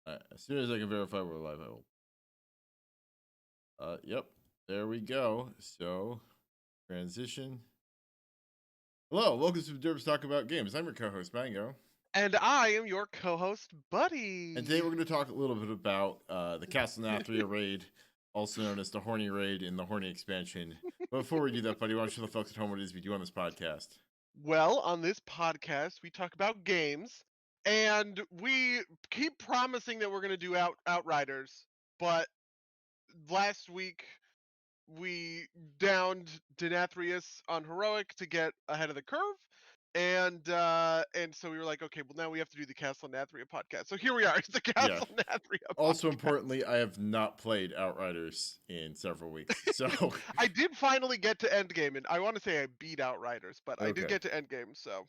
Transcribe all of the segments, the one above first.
As soon as I can verify we're live, I will. Yep, there we go. So, transition. Hello, welcome to Derbs Talk About Games. I'm your co-host Mango, And I am your co-host, and today Buddy. we're going to talk a little bit about the Castle Nathria raid, also known as the Horny raid in the Horny expansion. But before we do that, buddy, why don't you show the folks at home what it is we do on this podcast? Well, on this podcast, we talk about games, and we keep promising that we're going to do Outriders, but last week we downed Denathrius on heroic to get ahead of the curve, and so we were like, okay, well now we have to do the Castle Nathria podcast. So here we are, it's the Yeah. Castle Nathria Also, podcast. importantly, I have not played Outriders in several weeks, so I did finally get to endgame, and I want to say I beat Outriders, but I did okay. get to endgame, so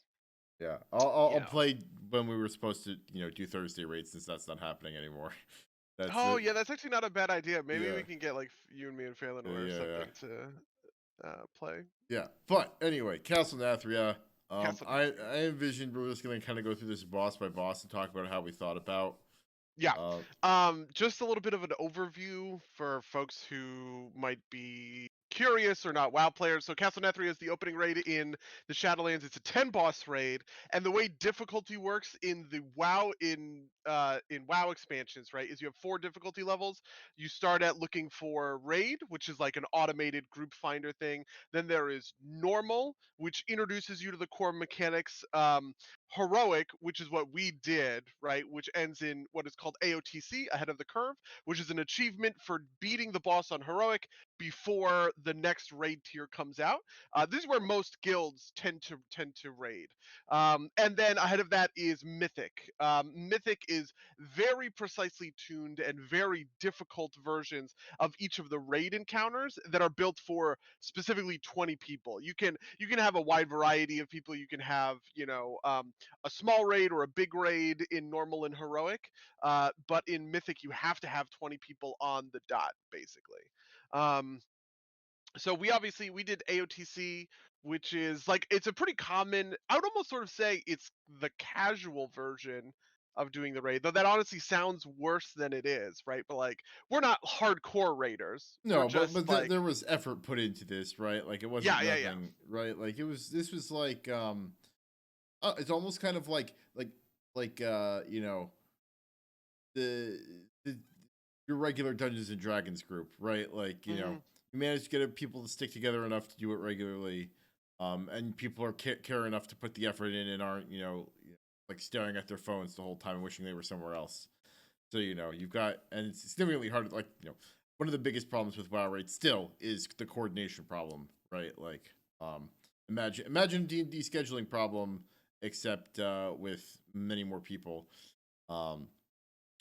Yeah, I'll you know. play when we were supposed to, do Thursday raids since that's not happening anymore. That's Oh it. yeah, that's actually not a bad idea. Maybe Yeah, we can get like you and me and Phelan yeah, or yeah, yeah. something to play Yeah. But anyway, Castle Nathria. Castle I Nathria. envisioned we're just gonna kind of go through this boss by boss and talk about how we thought about. Yeah. Uh, Just a little bit of an overview for folks who might be curious or not WoW players. So Castle Nethria is the opening raid in the Shadowlands. It's a 10 boss raid, and the way difficulty works in the in WoW expansions, right, is you have 4 difficulty levels. You start at looking for raid, which is like an automated group finder thing. Then there is normal, which introduces you to the core mechanics. Heroic, which is what we did, right, which ends in what is called AOTC, ahead of the curve, which is an achievement for beating the boss on heroic before the next raid tier comes out. This is where most guilds tend to raid. And then ahead of that is mythic. Mythic is very precisely tuned and very difficult versions of each of the raid encounters that are built for specifically 20 people. You can have a wide variety of people. You can have a small raid or a big raid in normal and heroic, but in mythic you have to have 20 people on the dot, basically. um, so we did AOTC, which is like, it's a pretty common, I would almost sort of say it's the casual version of doing the raid, though that honestly sounds worse than it is, right? But like, we're not hardcore raiders, we're no, but just like, there was effort put into this, right? Like it wasn't yeah, yeah, yeah. nothing, right? Like it was. This was like it's almost kind of like the the your regular Dungeons and Dragons group, right? Like Hmm. you manage to get people to stick together enough to do it regularly, and people are care enough to put the effort in and aren't like staring at their phones the whole time and wishing they were somewhere else. So you've got, and it's significantly harder. Like one of the biggest problems with WoW rates still is the coordination problem, right? Like imagine D&D scheduling problem, except with many more people. Um,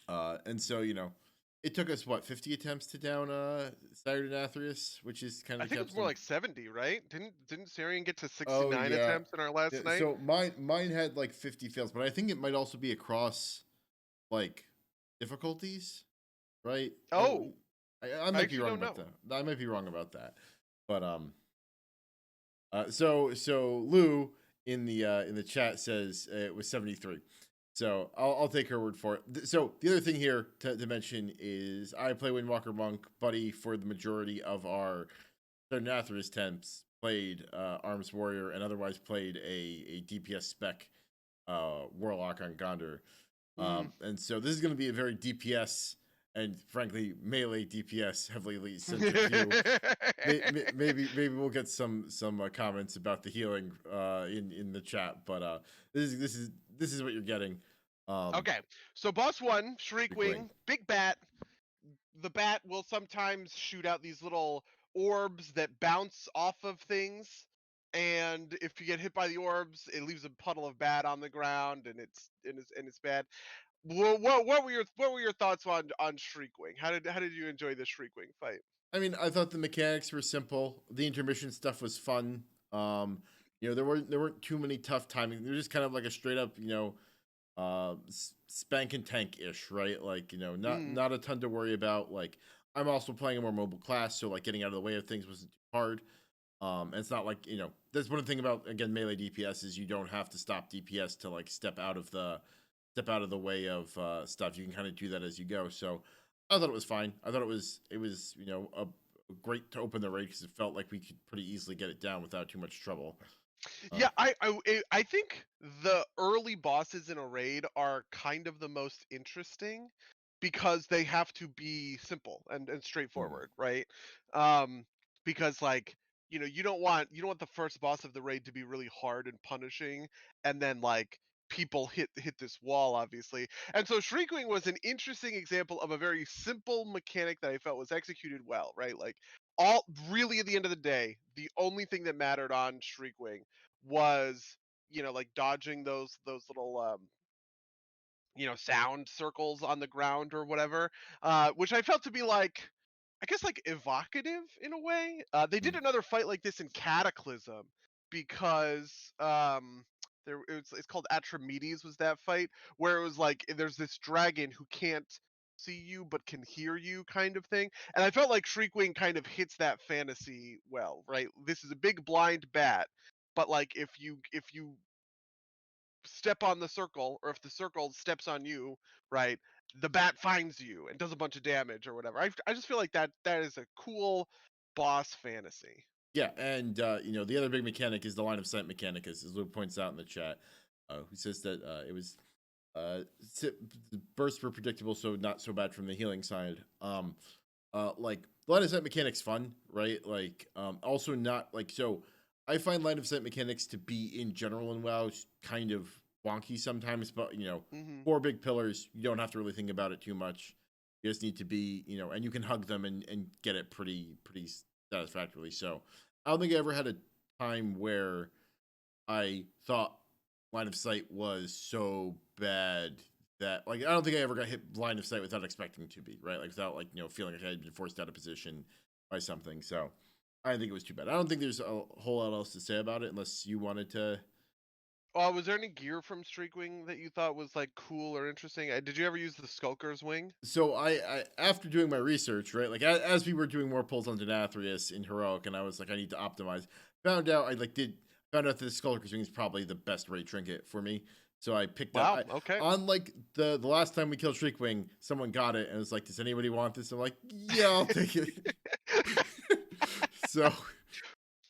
and so it took us what 50 attempts to down Sire Denathrius, which is kind I of the think it's more capstone. like 70, right? Didn't Syrian get to Oh 69 yeah. attempts in our Yeah, last night? so mine had like 50 fails, but I think it might also be across like difficulties, right? Oh, I I might be actually wrong don't about know. that. I might be wrong about that. But so Lou in the chat says it was 73. So I'll take her word for it. So the other thing here to mention is I play Windwalker Monk. Buddy, for the majority of our Denathrius temps, played Arms Warrior and otherwise played a DPS spec Warlock on Gondor. Mm. And so this is going to be a very DPS and frankly melee DPS heavily centric view. Maybe we'll get some comments about the healing in the chat, but this is what you're getting. Um, Okay, so boss one, Wing. Shriekwing, big bat. The bat will sometimes shoot out these little orbs that bounce off of things, and if you get hit by the orbs, it leaves a puddle of bat on the ground, and it's bad. What were your thoughts on Shriekwing? How did you enjoy the Shriekwing fight? I mean, I thought the mechanics were simple. The intermission stuff was fun. There weren't too many tough timing. They're just kind of like a straight up, spank and tank ish, right? Like Mm, not a ton to worry about. Like I'm also playing a more mobile class, so like getting out of the way of things wasn't too hard. And it's not like that's one thing about again melee DPS is you don't have to stop DPS to like step out of the step out of the way of stuff. You can kind of do that as you go. So I thought it was fine. I thought it was great to open the raid because it felt like we could pretty easily get it down without too much trouble. Uh, Yeah, I think the early bosses in a raid are kind of the most interesting because they have to be simple and mm, straightforward, right? Um, because like you don't want the first boss of the raid to be really hard and punishing, and then like people hit this wall obviously. And so Shriekwing was an interesting example of a very simple mechanic that I felt was executed well, right? Like all really at the end of the day, the only thing that mattered on Shriekwing was like dodging those little sound circles on the ground or whatever, which I felt to be like, I guess, like evocative in a way. They did mm, another fight like this in Cataclysm because it's called Atramedes was that fight where it was like there's this dragon who can't see you but can hear you kind of thing, and I felt like Shriekwing kind of hits that fantasy well, right? This is a big blind bat, but like if you step on the circle, or if the circle steps on you, right, the bat finds you and does a bunch of damage or whatever. I just feel like that is a cool boss fantasy. yeah, and the other big mechanic is the line of sight mechanic, as Luke points out in the chat. Who says that it was si- bursts were predictable, so not so bad from the healing side. Like line of sight mechanics fun, right? Like also not like so. I find line of sight mechanics to be in general in WoW kind of wonky sometimes, but Hmm. 4 big pillars, you don't have to really think about it too much. You just need to be, and you can hug them and get it pretty satisfactorily. So I don't think I ever had a time where I thought line of sight was so bad that like I don't think I ever got hit line of sight without expecting to be, right? Like without like feeling like I had been forced out of position by something. So I didn't think it was too bad. I don't think there's a whole lot else to say about it unless you wanted to. Was there any gear from Streakwing that you thought was like cool or interesting? Did you ever use the Skulker's wing? So I after doing my research, right, like as we were doing more pulls on Denathrius in heroic, and I was like, I need to optimize. Found out that the Skulker's Wing is probably the best raid trinket for me. So I picked up Wow. Okay. on like the last time we killed Shriekwing, someone got it and was like, "Does anybody want this?" I'm like, "Yeah, I'll take it." So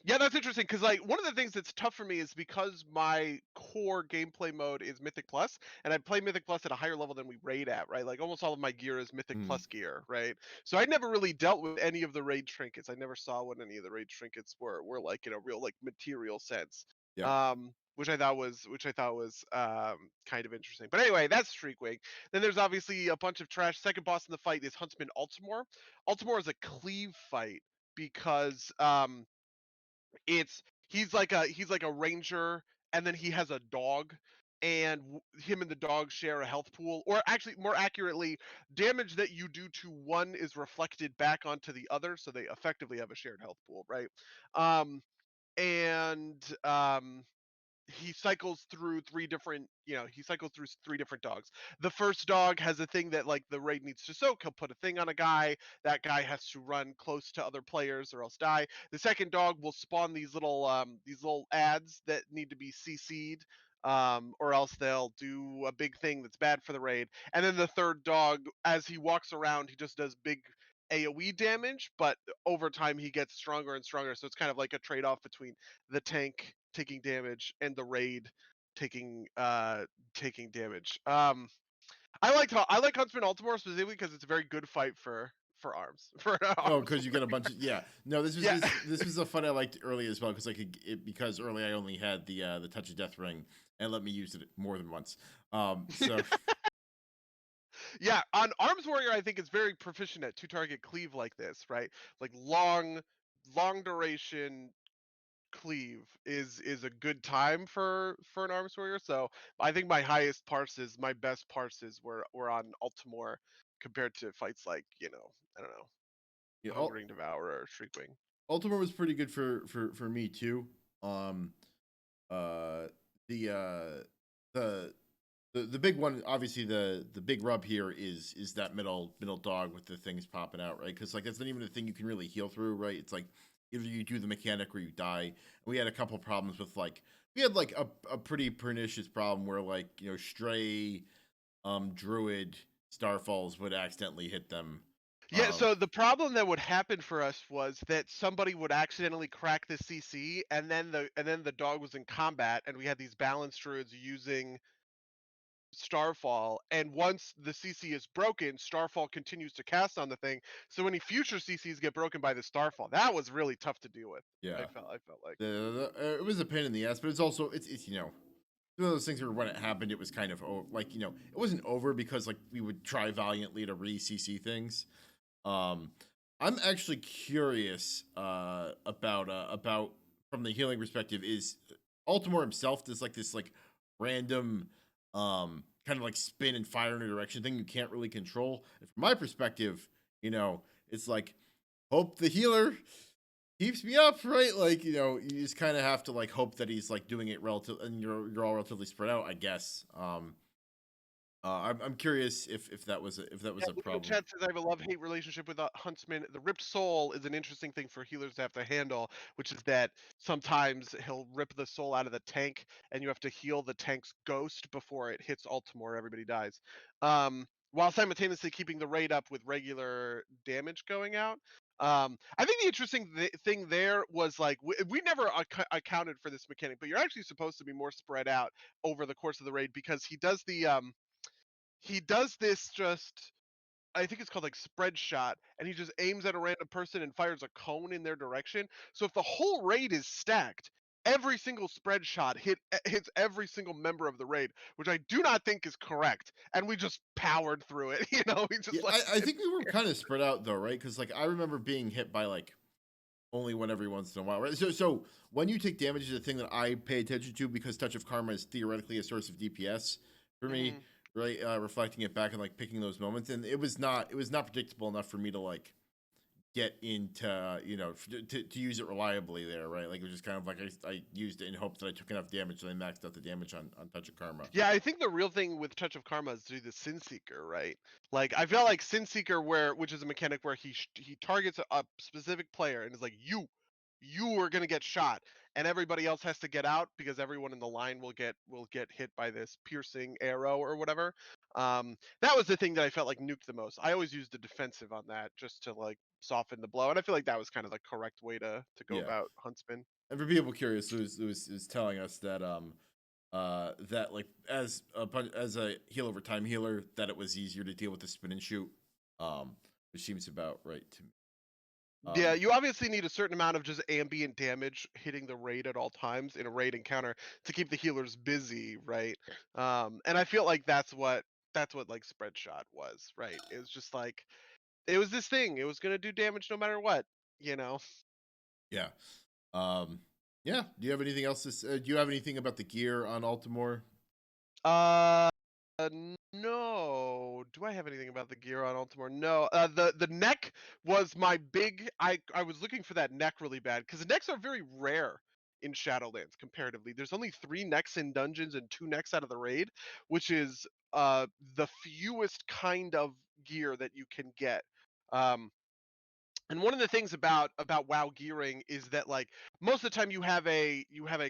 Yeah, that's interesting because like one of the things that's tough for me is because my core gameplay mode is Mythic Plus, and I play Mythic Plus at a higher level than we raid at, right? Like almost all of my gear is Mythic mm, Plus gear, right? So I never really dealt with any of the raid trinkets. I never saw what any of the raid trinkets were like in a real like material sense. yeah. Which I thought was kind of interesting. But anyway, that's Streakwing. Then there's obviously a bunch of trash. Second boss in the fight is Huntsman Altimore. Altimore is a cleave fight because it's he's like a ranger, and then he has a dog, and him and the dog share a health pool, or actually more accurately, damage that you do to one is reflected back onto the other, so they effectively have a shared health pool, right? Um and um he cycles through three different dogs. The first dog has a thing that like the raid needs to soak. He'll put a thing on a guy. That guy has to run close to other players or else die. The second dog will spawn these little ads that need to be CC'd, or else they'll do a big thing that's bad for the raid. And then the third dog, as he walks around, he just does big AoE damage, but over time he gets stronger and stronger. So it's kind of like a trade-off between the tank taking damage and the raid taking damage. I like Huntsman Altimore specifically because it's a very good fight for arms for Oh, arms. because you get a bunch of No, this was Yeah. this was a fun I liked early as well because because early I only had the touch of death ring and let me use it more than once. So Yeah, on Arms Warrior, I think it's very proficient at two target cleave like this, right? Like long duration cleave is a good time for an Arms Warrior. So I think my best parses were on Altimore compared to fights like I don't know, yeah, Hungering Devourer or Shriekwing. Ultimate was pretty good for me too. Um, uh, the uh, the the big one, obviously the big rub here is that middle dog with the things popping out, right? Because like that's not even a thing you can really heal through, right? It's like either you do the mechanic or you die. And we had a couple problems with like we had like a pretty pernicious problem where like Stray druid starfalls would accidentally hit them. Yeah, so the problem that would happen for us was that somebody would accidentally crack the CC, and then the dog was in combat, and we had these balanced druids using Starfall, and once the CC is broken, Starfall continues to cast on the thing. So any future CCs get broken by the Starfall. That was really tough to deal with. Yeah, I felt like. it was a pain in the ass, but it's also it's one of those things where when it happened, it was kind of like it wasn't over because like we would try valiantly to re-CC things. I'm actually curious about from the healing perspective. Is Altimore himself does like this like random kind of like spin and fire in a direction thing you can't really control? And from my perspective, it's like hope the healer keeps me up, right? Like you just kind of have to like hope that he's like doing it relative, and you're all relatively spread out, I guess. I'm curious if that was Yeah, a Luke in the problem. chat says I have a love-hate relationship with Huntsman. The ripped soul is an interesting thing for healers to have to handle, which is that sometimes he'll rip the soul out of the tank, and you have to heal the tank's ghost before it hits Ultimore. Everybody dies, while simultaneously keeping the raid up with regular damage going out. I think the interesting thing there was like we never accounted for this mechanic, but you're actually supposed to be more spread out over the course of the raid because he does this just I think it's called like spread shot, and he just aims at a random person and fires a cone in their direction. So if the whole raid is stacked, every single spread shot hits every single member of the raid, which I do not think is correct. And we just powered through it. We Yeah, just like I think we were kind of spread out though, right? Because like I remember being hit by like only one every once in a while, right? So when you take damage is a thing that I pay attention to because Touch of Karma is theoretically a source of DPS for me, mhm. right? Reflecting it back and like picking those moments, and it was not predictable enough for me to like get into to use it reliably there, right? Like it was just kind of like I used it in hopes that I took enough damage and I maxed out the damage on Touch of Karma. Yeah, I think the real thing with Touch of Karma is to do the Sin Seeker, right? Like I felt like Sin Seeker, which is a mechanic where he targets a specific player and is like, you are gonna get shot, and everybody else has to get out because everyone in the line will get hit by this piercing arrow or whatever. That was the thing that I felt like nuked the most. I always used the defensive on that just to like soften the blow, and I feel like that was kind of the correct way to go Yeah, about Huntsman. and for people curious, Lewis is telling us that like as a heal over time healer that it was easier to deal with the spin and shoot, which seems about right to me. Yeah, Um, you obviously need a certain amount of just ambient damage hitting the raid at all times in a raid encounter to keep the healers busy, right? And I feel like that's what like spread shot was, right? It was just like it was this thing. It was gonna do damage no matter what, you know. yeah, um, yeah. Do you have anything else? Do you have anything about the gear on Altimore? Uh, no. Do I have anything about the gear on Ultimore? No. The neck was my big. I was looking for that neck really bad because the necks are very rare in Shadowlands comparatively. There's only 3 necks in dungeons and 2 necks out of the raid, which is the fewest kind of gear that you can get. Um, and one of the things about WoW gearing is that like most of the time you have a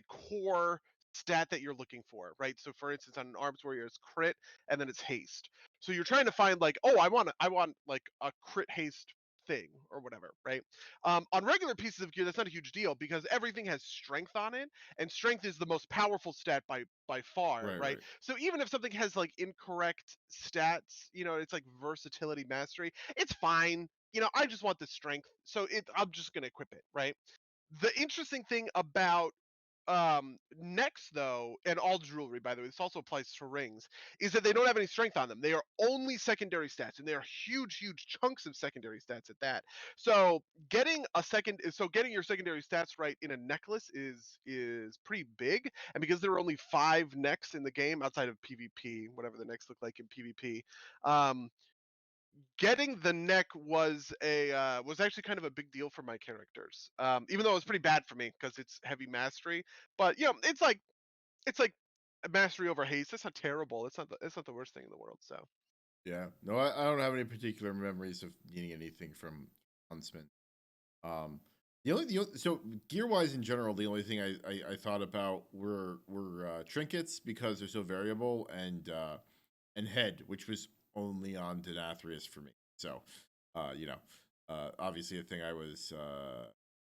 core stat that you're looking for, right? So for instance, on an arms warrior, it's crit and then it's haste. So you're trying to find like, oh, I want like a crit haste thing or whatever, right? On regular pieces of gear, that's not a huge deal because everything has strength on it, and strength is the most powerful stat by far, Right, right? right. So even if something has like incorrect stats, it's like versatility mastery, it's fine. I just want the strength, so I'm just gonna equip it, right? The interesting thing about necks though, and all jewelry by the way, this also applies to rings, is that they don't have any strength on them. They are only secondary stats, and they are huge chunks of secondary stats at that. So getting your secondary stats right in a necklace is pretty big. And because there are only 5 necks in the game outside of PvP, whatever the necks look like in PvP, um, getting the neck was actually kind of a big deal for my characters. Even though it was pretty bad for me because it's heavy mastery, but it's like a mastery over haste. That's not terrible. It's not the worst thing in the world. So Yeah. No, I don't have any particular memories of needing anything from Huntsman. Um, so gear wise in general, the only thing I thought about were trinkets because they're so variable, and and head, which was only on Denathrius for me. So, obviously a thing I was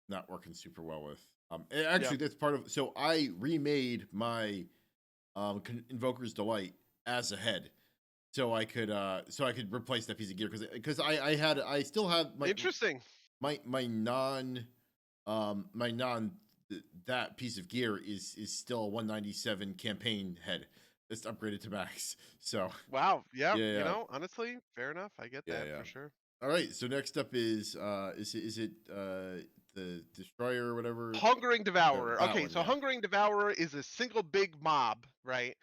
not working super well with. Yeah. Actually, that's part of. So I remade my Invoker's Delight as a head, so I could replace that piece of gear because I still have Interesting. my non my non that piece of gear is still a 197 campaign head. It's upgraded to max. So Wow. Yeah. yeah, yeah, Honestly, fair enough. I get yeah, that yeah. for sure. All right. So next up is it the destroyer or whatever? Hungering Devourer. That Okay, one, so yeah. Hungering Devourer is a single big mob, right?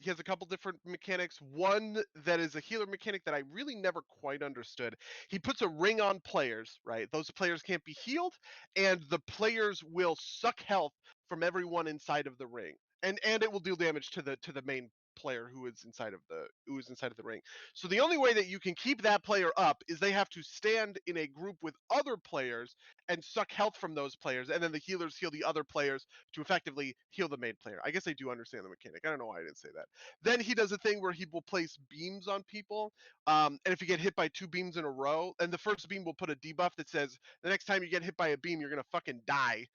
He has a couple different mechanics. One that is a healer mechanic that I really never quite understood. He puts a ring on players, right? Those players can't be healed, and the players will suck health from everyone inside of the ring. And it will deal damage to the main player who is inside of the ring. So the only way that you can keep that player up is they have to stand in a group with other players and suck health from those players, and then the healers heal the other players to effectively heal the main player. I guess I do understand the mechanic. I don't know why I didn't say that. Then he does a thing where he will place beams on people, and if you get hit by 2 beams in a row, and the first beam will put a debuff that says the next time you get hit by a beam, you're gonna fucking die.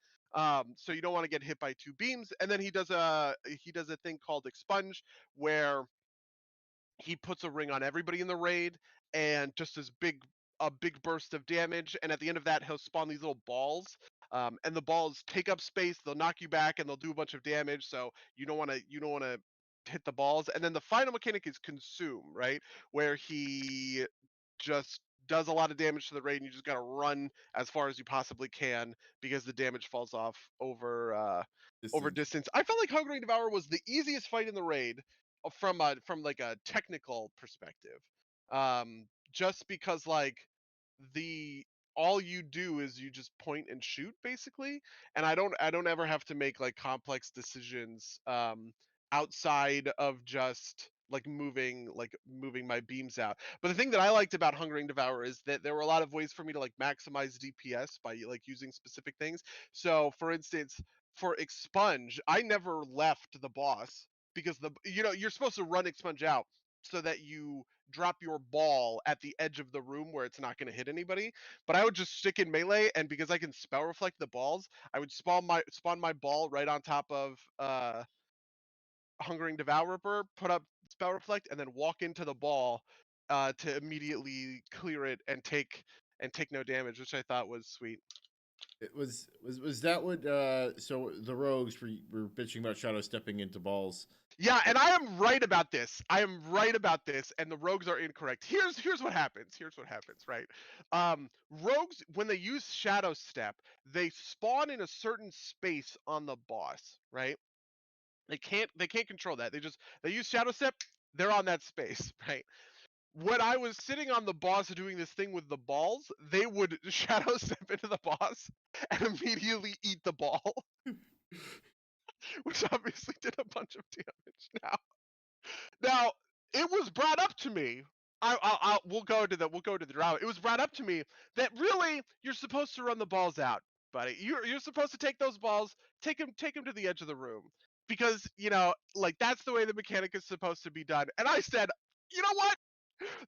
So you don't want to get hit by 2 beams. And then he does a thing called expunge, where he puts a ring on everybody in the raid and just a big burst of damage, and at the end of that he'll spawn these little balls, and the balls take up space, they'll knock you back, and they'll do a bunch of damage, so you don't want to hit the balls. And then the final mechanic is consume, right, where he just does a lot of damage to the raid, and you just got to run as far as you possibly can because the damage falls off over Distance. distance. I felt like Hungry Devourer was the easiest fight in the raid, from like a technical perspective. Just because like the all you do is you just point and shoot basically, and I don't ever have to make like complex decisions outside of just moving my beams out. But the thing that I liked about Hungering Devour is that there were a lot of ways for me to like maximize DPS by like using specific things. So for instance, for Expunge, I never left the boss because you're supposed to run Expunge out so that you drop your ball at the edge of the room where it's not going to hit anybody. But I would just stick in melee, and because I can spell reflect the balls, I would spawn my ball right on top of Hungering Devourer, put up spell reflect, and then walk into the ball to immediately clear it and take no damage, which I thought was sweet. It was that what so the rogues were bitching about shadow stepping into balls. Yeah, and I am right about this. I am right about this, and the rogues are incorrect. Here's what happens. Here's what happens, right? Rogues, when they use Shadow Step, they spawn in a certain space on the boss, right? They can't control that. They use Shadow Step, they're on that space, right? When I was sitting on the boss doing this thing with the balls, they would Shadow Step into the boss and immediately eat the ball, which obviously did a bunch of damage. Now, it was brought up to me. We'll go to the drama. It was brought up to me that really you're supposed to run the balls out, buddy. You're supposed to take those balls, take them to the edge of the room, because like that's the way the mechanic is supposed to be done. And I said, you know what?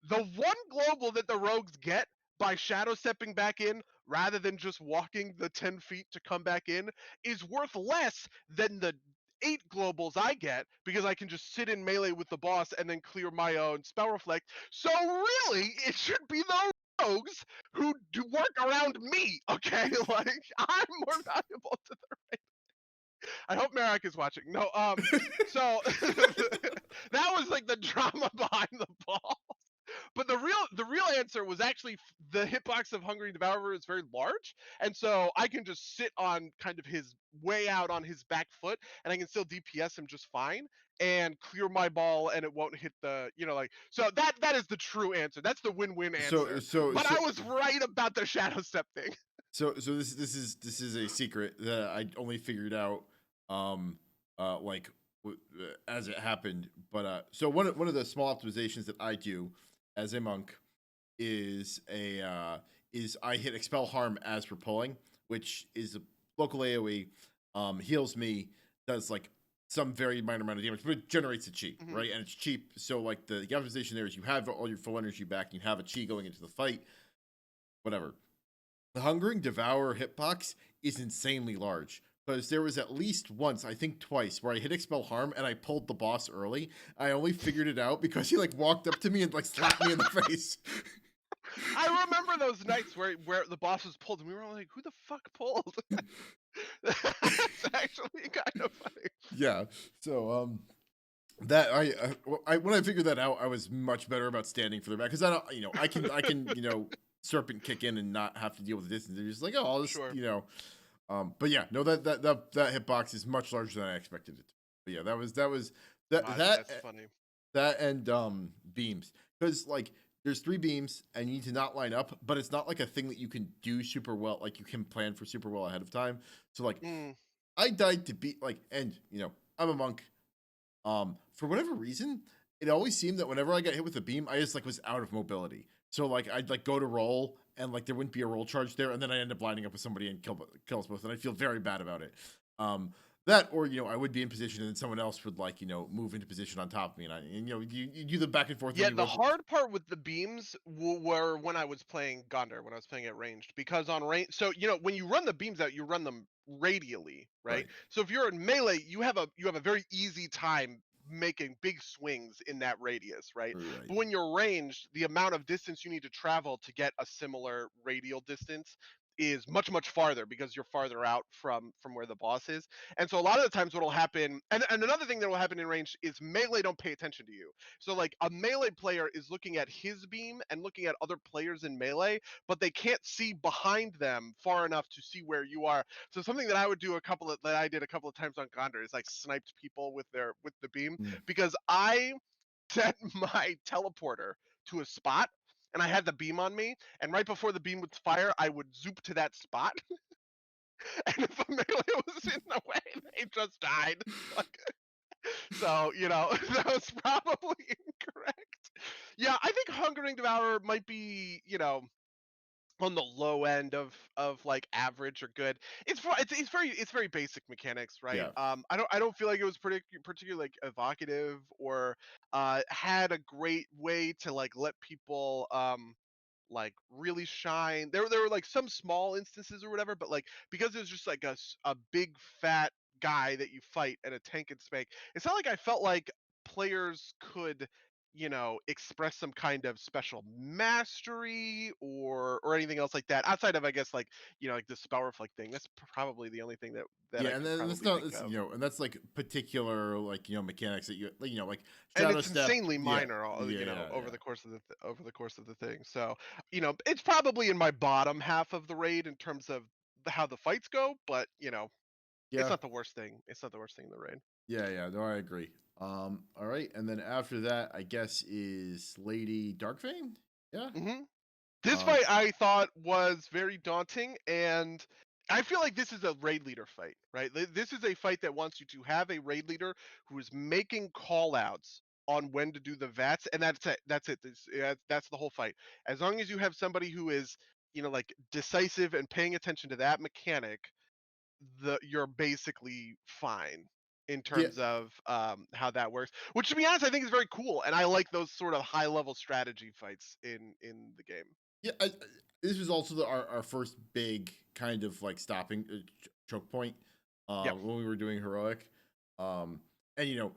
The one global that the rogues get by shadow stepping back in rather than just walking the 10 feet to come back in is worth less than the 8 globals I get because I can just sit in melee with the boss and then clear my own spell reflect. So really, it should be the rogues who do work around me, okay? Like I'm more valuable to the. I hope Marek is watching. No, so that was like the drama behind the ball. But the real answer was actually the hitbox of Hungry Devourer is very large, and so I can just sit on kind of his way out on his back foot, and I can still DPS him just fine and clear my ball, and it won't hit the like. So that is the true answer. That's the win-win So answer. so But so I was right about the shadow step thing. so this is a secret that I only figured out um like as it happened. But so one of the small optimizations that I do as a monk is I hit expel harm as we're pulling, which is a local AoE, heals me, does like some very minor amount of damage, but it generates a chi, Mhm. right? And it's cheap. So like the optimization there is you have all your full energy back, and you have a chi going into the fight, whatever. The Hungering Devour hitbox is insanely large. Because there was at least once, I think twice, where I hit Expel Harm and I pulled the boss early. I only figured it out because he like walked up to me and like slapped me in the face. I remember those nights where the boss was pulled, and we were like, "Who the fuck pulled?" That's actually kind of funny. Yeah. So that I when I figured that out, I was much better about standing for the back because I don't I can serpent kick in and not have to deal with the distance. They're just like, oh, I'll just Sure. but yeah, no, that hitbox is much larger than I expected it to. But yeah, that That's funny. that and beams, because like there's three beams and you need to not line up, but it's not like a thing that you can do super well, like you can plan for super well ahead of time. So like Mm. I died to beat like, and I'm a monk. For whatever reason, it always seemed that whenever I got hit with a beam, I just like was out of mobility. So like I'd like go to roll and like there wouldn't be a roll charge there, and then I end up lining up with somebody and kill us both, and I feel very bad about it. That or I would be in position and then someone else would like move into position on top of me, and you do the back and forth Yeah, thing. the hard part with the beams were when I was playing Gondor, when I was playing at ranged, because on range, so when you run the beams out, you run them radially, right? Right, So if you're in melee, you have a very easy time making big swings in that radius, right? right. But when you're ranged, the amount of distance you need to travel to get a similar radial distance is much farther because you're farther out from where the boss is. And so a lot of the times what'll happen, and another thing that will happen in range is melee don't pay attention to you. So like a melee player is looking at his beam and looking at other players in melee, but they can't see behind them far enough to see where you are. So something that I would do that I did a couple of times on Gondor is like sniped people with the beam, Mm. because I set my teleporter to a spot and I had the beam on me, and right before the beam would fire, I would zoop to that spot, and if a melee was in the way, they just died. Like, so, that was probably incorrect. Yeah, I think Hungering Devourer might be, on the low end of like average or good. It's very basic mechanics, right? Yeah, I don't feel like it was particularly like evocative or had a great way to like let people like really shine. There were like some small instances or whatever, but like because it was just like a big fat guy that you fight and a tank and spank, it's not like I felt like players could express some kind of special mastery or anything else like that, outside of, I guess, like like the spell reflect thing. That's probably the only thing that I yeah, and could then it's probably not think it's of. and that's like particular like mechanics that like And shadow it's step. insanely Yeah, minor, yeah, yeah, over yeah. the course of the thing. So it's probably in my bottom half of the raid in terms of how the fights go, but it's Yeah, not the worst thing. It's not the worst thing in the raid. yeah, yeah. No, I agree. All right, and then after that, I guess is Lady Darkvein. Yeah. Hmm. This Um. fight I thought was very daunting, and I feel like this is a raid leader fight, right? This is a fight that wants you to have a raid leader who is making call outs on when to do the VATS, and that's it. That's it. That's the whole fight. As long as you have somebody who is, like decisive and paying attention to that mechanic, you're basically fine in Yeah. terms of how that works. Which, to be honest, I think is very cool, and I like those sort of high level strategy fights in the game. Yeah. This was also our first big kind of like stopping choke point. Yep. When we were doing heroic. And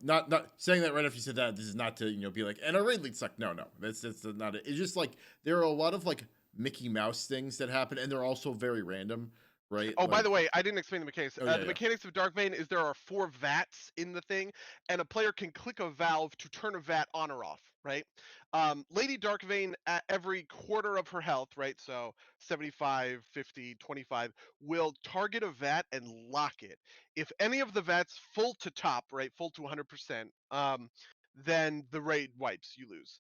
not saying that right after you said that. This is not to be like, and our raid lead suck. No, no, that's not it. It's just like there are a lot of like Mickey Mouse things that happen, and they're also very random, right? Oh, by Like, the way, I didn't explain the mechanics. oh yeah, The yeah, mechanics of Dark Vein is there are 4 vats in the thing, and a player can click a valve to turn a vat on or off, right? Lady Dark Vein, at every quarter of her health, right? So 75, 50, 25, will target a vat and lock it. If any of the vats full to top, right, full to 100%, then the raid wipes, you lose.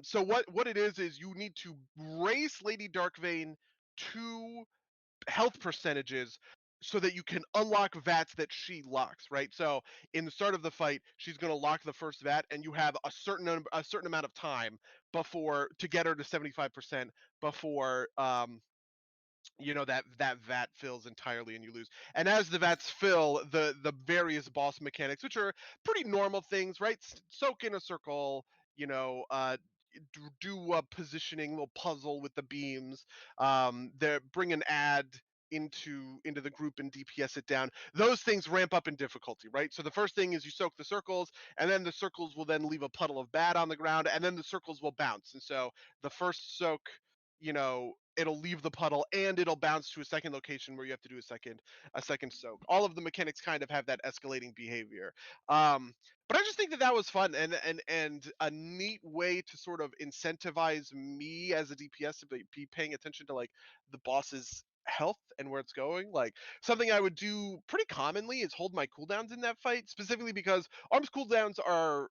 So what it is you need to race Lady Dark Vein to health percentages so that you can unlock vats that she locks, right? So in the start of the fight, she's going to lock the first vat, and you have a certain amount of time before to get her to 75% before that vat fills entirely and you lose. And as the vats fill, the various boss mechanics, which are pretty normal things, right? Soak in a circle, you know, do a positioning little puzzle with the beams. They bring an ad into the group and DPS it down. Those things ramp up in difficulty, right? So the first thing is you soak the circles, and then the circles will then leave a puddle of bad on the ground, and then the circles will bounce. And so the first soak, it'll leave the puddle and it'll bounce to a second location where you have to do a second soak. All of the mechanics kind of have that escalating behavior. But I just think that was fun and a neat way to sort of incentivize me as a DPS to be paying attention to like the boss's health and where it's going. Like something I would do pretty commonly is hold my cooldowns in that fight, specifically because arms cooldowns are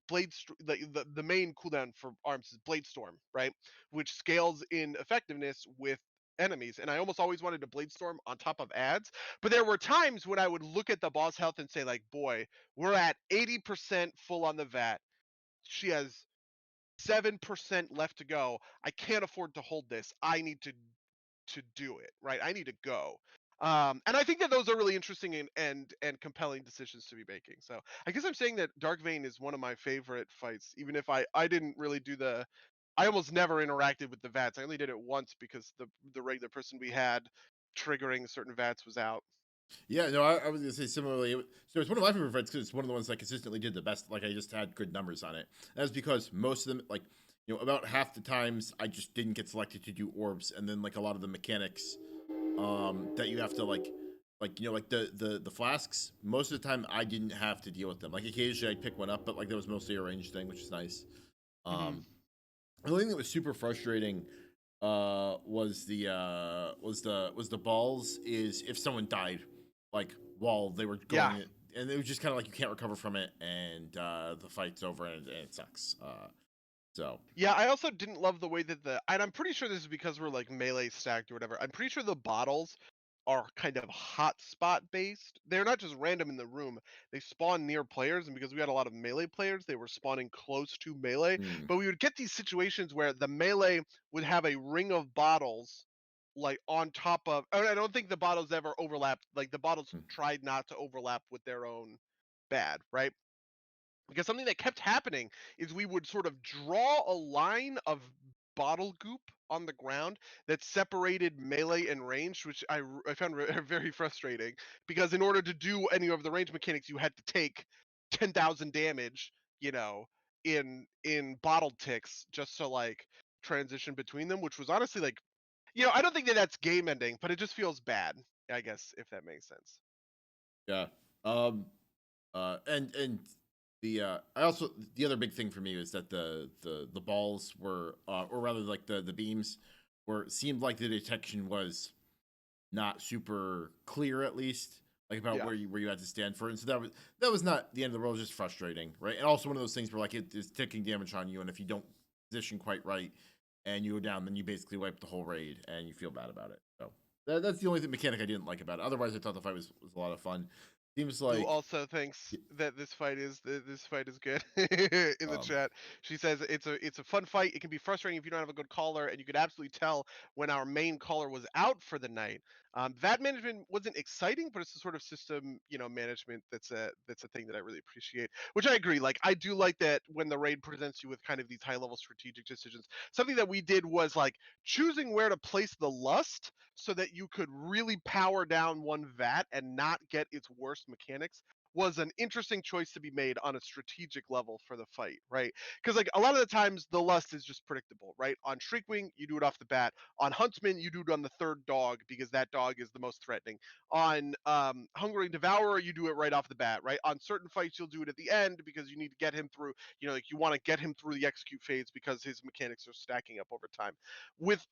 the main cooldown for arms is Blade Storm, right? Which scales in effectiveness with enemies. And I almost always wanted to Blade Storm on top of ads. But there were times when I would look at the boss health and say, like, boy, we're at 80% full on the vat. She has 7% left to go. I can't afford to hold this. I need to do it, right? I need to go. And I think that those are really interesting and compelling decisions to be making. So I guess I'm saying that Dark Vein is one of my favorite fights, even if I didn't really do I almost never interacted with the VATs. I only did it once because the regular person we had triggering certain VATs was out. Yeah, no, I was gonna say similarly. So it's one of my favorite fights because it's one of the ones that consistently did the best. Like I just had good numbers on it. That's because most of them, like about half the times, I just didn't get selected to do orbs, and then like a lot of the mechanics, that you have to like the flasks. Most of the time, I didn't have to deal with them. Like occasionally, I'd pick one up, but like that was mostly a ranged thing, which is nice. Hmm. The only thing that was super frustrating was the balls is if someone died like while they were Yeah, going, and it was just kind of like you can't recover from it, and the fight's over, and it sucks. So yeah. I also didn't love the way that and I'm pretty sure this is because we're like melee stacked or whatever. I'm pretty sure the bottles are kind of hotspot based. They're not just random in the room. They spawn near players, and because we had a lot of melee players, they were spawning close to melee. mm, But we would get these situations where the melee would have a ring of bottles like on top of. I don't think the bottles ever overlapped. Like the bottles mm, tried not to overlap with their own bad, right? Because something that kept happening is we would sort of draw a line of bottle goop on the ground that separated melee and range, which I found very frustrating because in order to do any of the range mechanics, you had to take 10,000 damage, you know, in bottle ticks just to like transition between them, which was honestly like, I don't think that that's game ending, but it just feels bad, I guess, if that makes sense. yeah. Um, and I also, the other big thing for me is that the balls were, or rather like the beams were, seemed like the detection was not super clear, at least like about Yeah. where you had to stand for it. And so that was not the end of the world, just frustrating, right? And also one of those things where like it is taking damage on you, and if you don't position quite right and you go down, then you basically wipe the whole raid and you feel bad about it. So that's the only mechanic I didn't like about it. Otherwise, I thought the fight was a lot of fun. Seems Who like also thinks that this fight is good in the um chat. She says it's a fun fight. It can be frustrating if you don't have a good caller, and you could absolutely tell when our main caller was out for the night. That management wasn't exciting, but it's the sort of system management that's a thing that I really appreciate. Which I agree. Like I do like that when the raid presents you with kind of these high level strategic decisions. Something that we did was like choosing where to place the lust so that you could really power down one vat and not get its worst mechanics was an interesting choice to be made on a strategic level for the fight, right? Because like a lot of the times the lust is just predictable, right? On Shriekwing, you do it off the bat. On Huntsman, you do it on the third dog because that dog is the most threatening. On Hungering Devourer, you do it right off the bat, right? On certain fights, you'll do it at the end because you need to get him through, like you want to get him through the execute phase because his mechanics are stacking up over time. With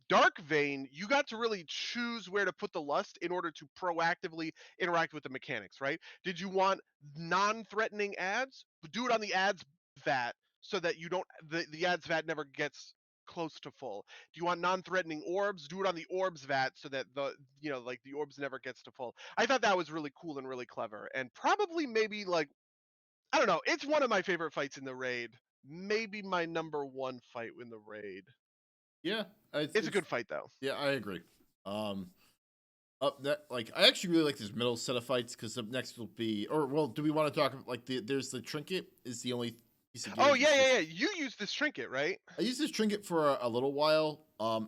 Dark Vein, you got to really choose where to put the lust in order to proactively interact with the mechanics, right? Did you want non-threatening ads? Do it on the ads vat so that you don't the ads vat never gets close to full. Do you want non-threatening orbs? Do it on the orbs vat so that like the orbs never gets to full. I thought that was really cool and really clever, and probably maybe like I don't know. It's one of my favorite fights in the raid. Maybe my number one fight in the raid. yeah, It's a good fight though. yeah, I agree. Um, Up that like I actually really like this middle set of fights because up next will be, or well, do we want to talk like there's the trinket is the only piece of gear Oh that's yeah, just. yeah, yeah. You use this trinket, right? I used this trinket for a little while.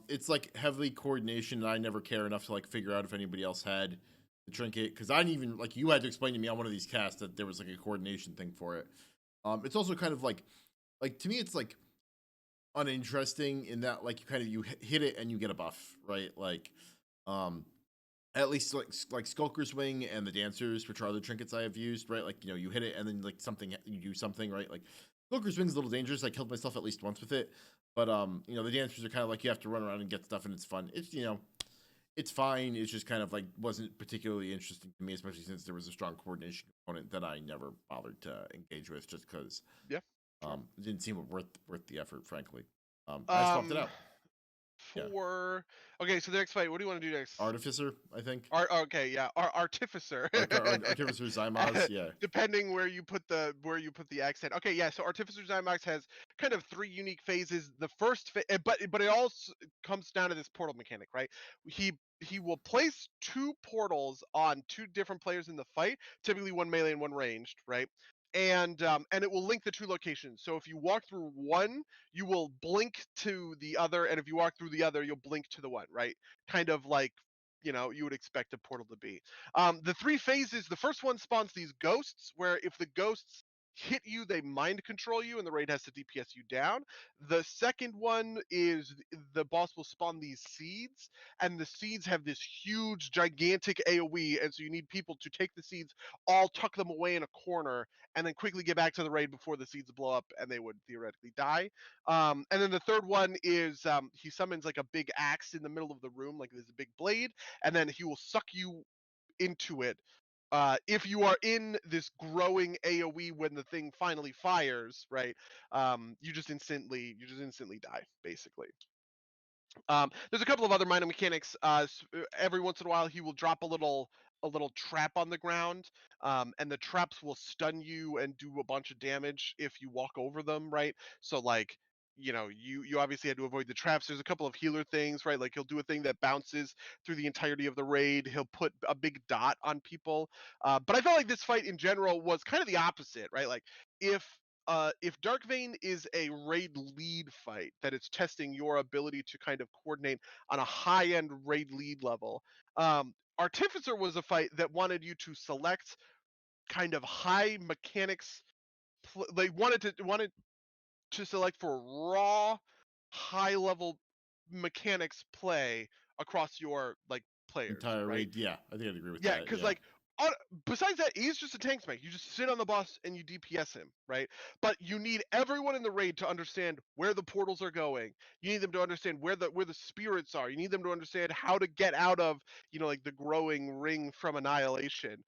It's like heavily coordination, and I never care enough to like figure out if anybody else had the trinket because I didn't even like you had to explain to me on one of these casts that there was like a coordination thing for it. It's also kind of like to me, it's like uninteresting in that like you kind of you hit it and you get a buff, right? Like, um, at least like Skulker's Wing and the Dancers, which are other trinkets I have used, right? Like you hit it and then like something you do something, right? Like Skulker's Wing's a little dangerous. I killed myself at least once with it, but the Dancers are kind of like you have to run around and get stuff and it's fun. It's it's fine. It's just kind of like wasn't particularly interesting to me, especially since there was a strong coordination component that I never bothered to engage with, just because Yeah, sure. it didn't seem worth the effort, frankly. I swapped it Um, out. Yeah, for okay, so the next fight. What do you want to do next? Artificer, I think. Okay, yeah, Artificer. Artificer Zymaz, yeah. Depending where you put the accent. Okay, yeah. So Artificer Zymox has kind of three unique phases. The first, but it all comes down to this portal mechanic, right? He will place two portals on two different players in the fight, typically one melee and one ranged, right? And it will link the two locations. So if you walk through one, you will blink to the other, and if you walk through the other, you'll blink to the one, right? Kind of like you would expect a portal to be. The three phases, the first one spawns these ghosts, where if the ghosts hit you, they mind control you, and the raid has to DPS you down. The second one is the boss will spawn these seeds, and the seeds have this huge, gigantic AoE, and so you need people to take the seeds, all tuck them away in a corner, and then quickly get back to the raid before the seeds blow up, and they would theoretically die. And then the third one is he summons like a big axe in the middle of the room, like there's a big blade, and then he will suck you into it. If you are in this growing AOE when the thing finally fires, right? You just instantly die, basically. There's a couple of other minor mechanics. Every once in a while, he will drop a little trap on the ground, and the traps will stun you and do a bunch of damage if you walk over them, right? So like, you obviously had to avoid the traps. There's a couple of healer things, right? Like he'll do a thing that bounces through the entirety of the raid. He'll put a big dot on people. But I felt like this fight in general was kind of the opposite, right? Like if if Dark Vein is a raid lead fight, that it's testing your ability to kind of coordinate on a high end raid lead level. Artificer was a fight that wanted you to select kind of high mechanics. They wanted to select for raw, high level mechanics play across your like players, Entire right? raid, yeah, I think I'd agree with Yeah, that. because Yeah, like besides that, he's just a tank spec. You just sit on the boss and you DPS him, right? But you need everyone in the raid to understand where the portals are going. You need them to understand where the spirits are. You need them to understand how to get out of like the growing ring from annihilation,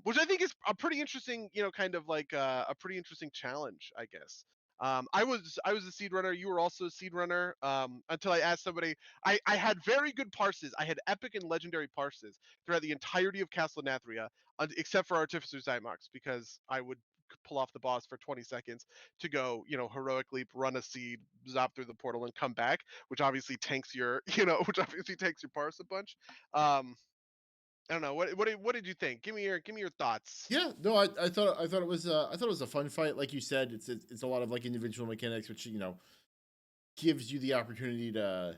which I think is a pretty interesting kind of like a pretty interesting challenge, I guess. I was a seed runner. You were also a seed runner. Until I asked somebody, I had very good parses. I had epic and legendary parses throughout the entirety of Castle Nathria, except for Artificer Zymox, because I would pull off the boss for 20 seconds to go, heroic leap, run a seed, zop through the portal, and come back, which obviously tanks your, which obviously takes your parse a bunch. I don't know. What did you think? Give me your thoughts. yeah. No, I thought it was I thought it was a fun fight. Like you said, it's a lot of like individual mechanics, which gives you the opportunity to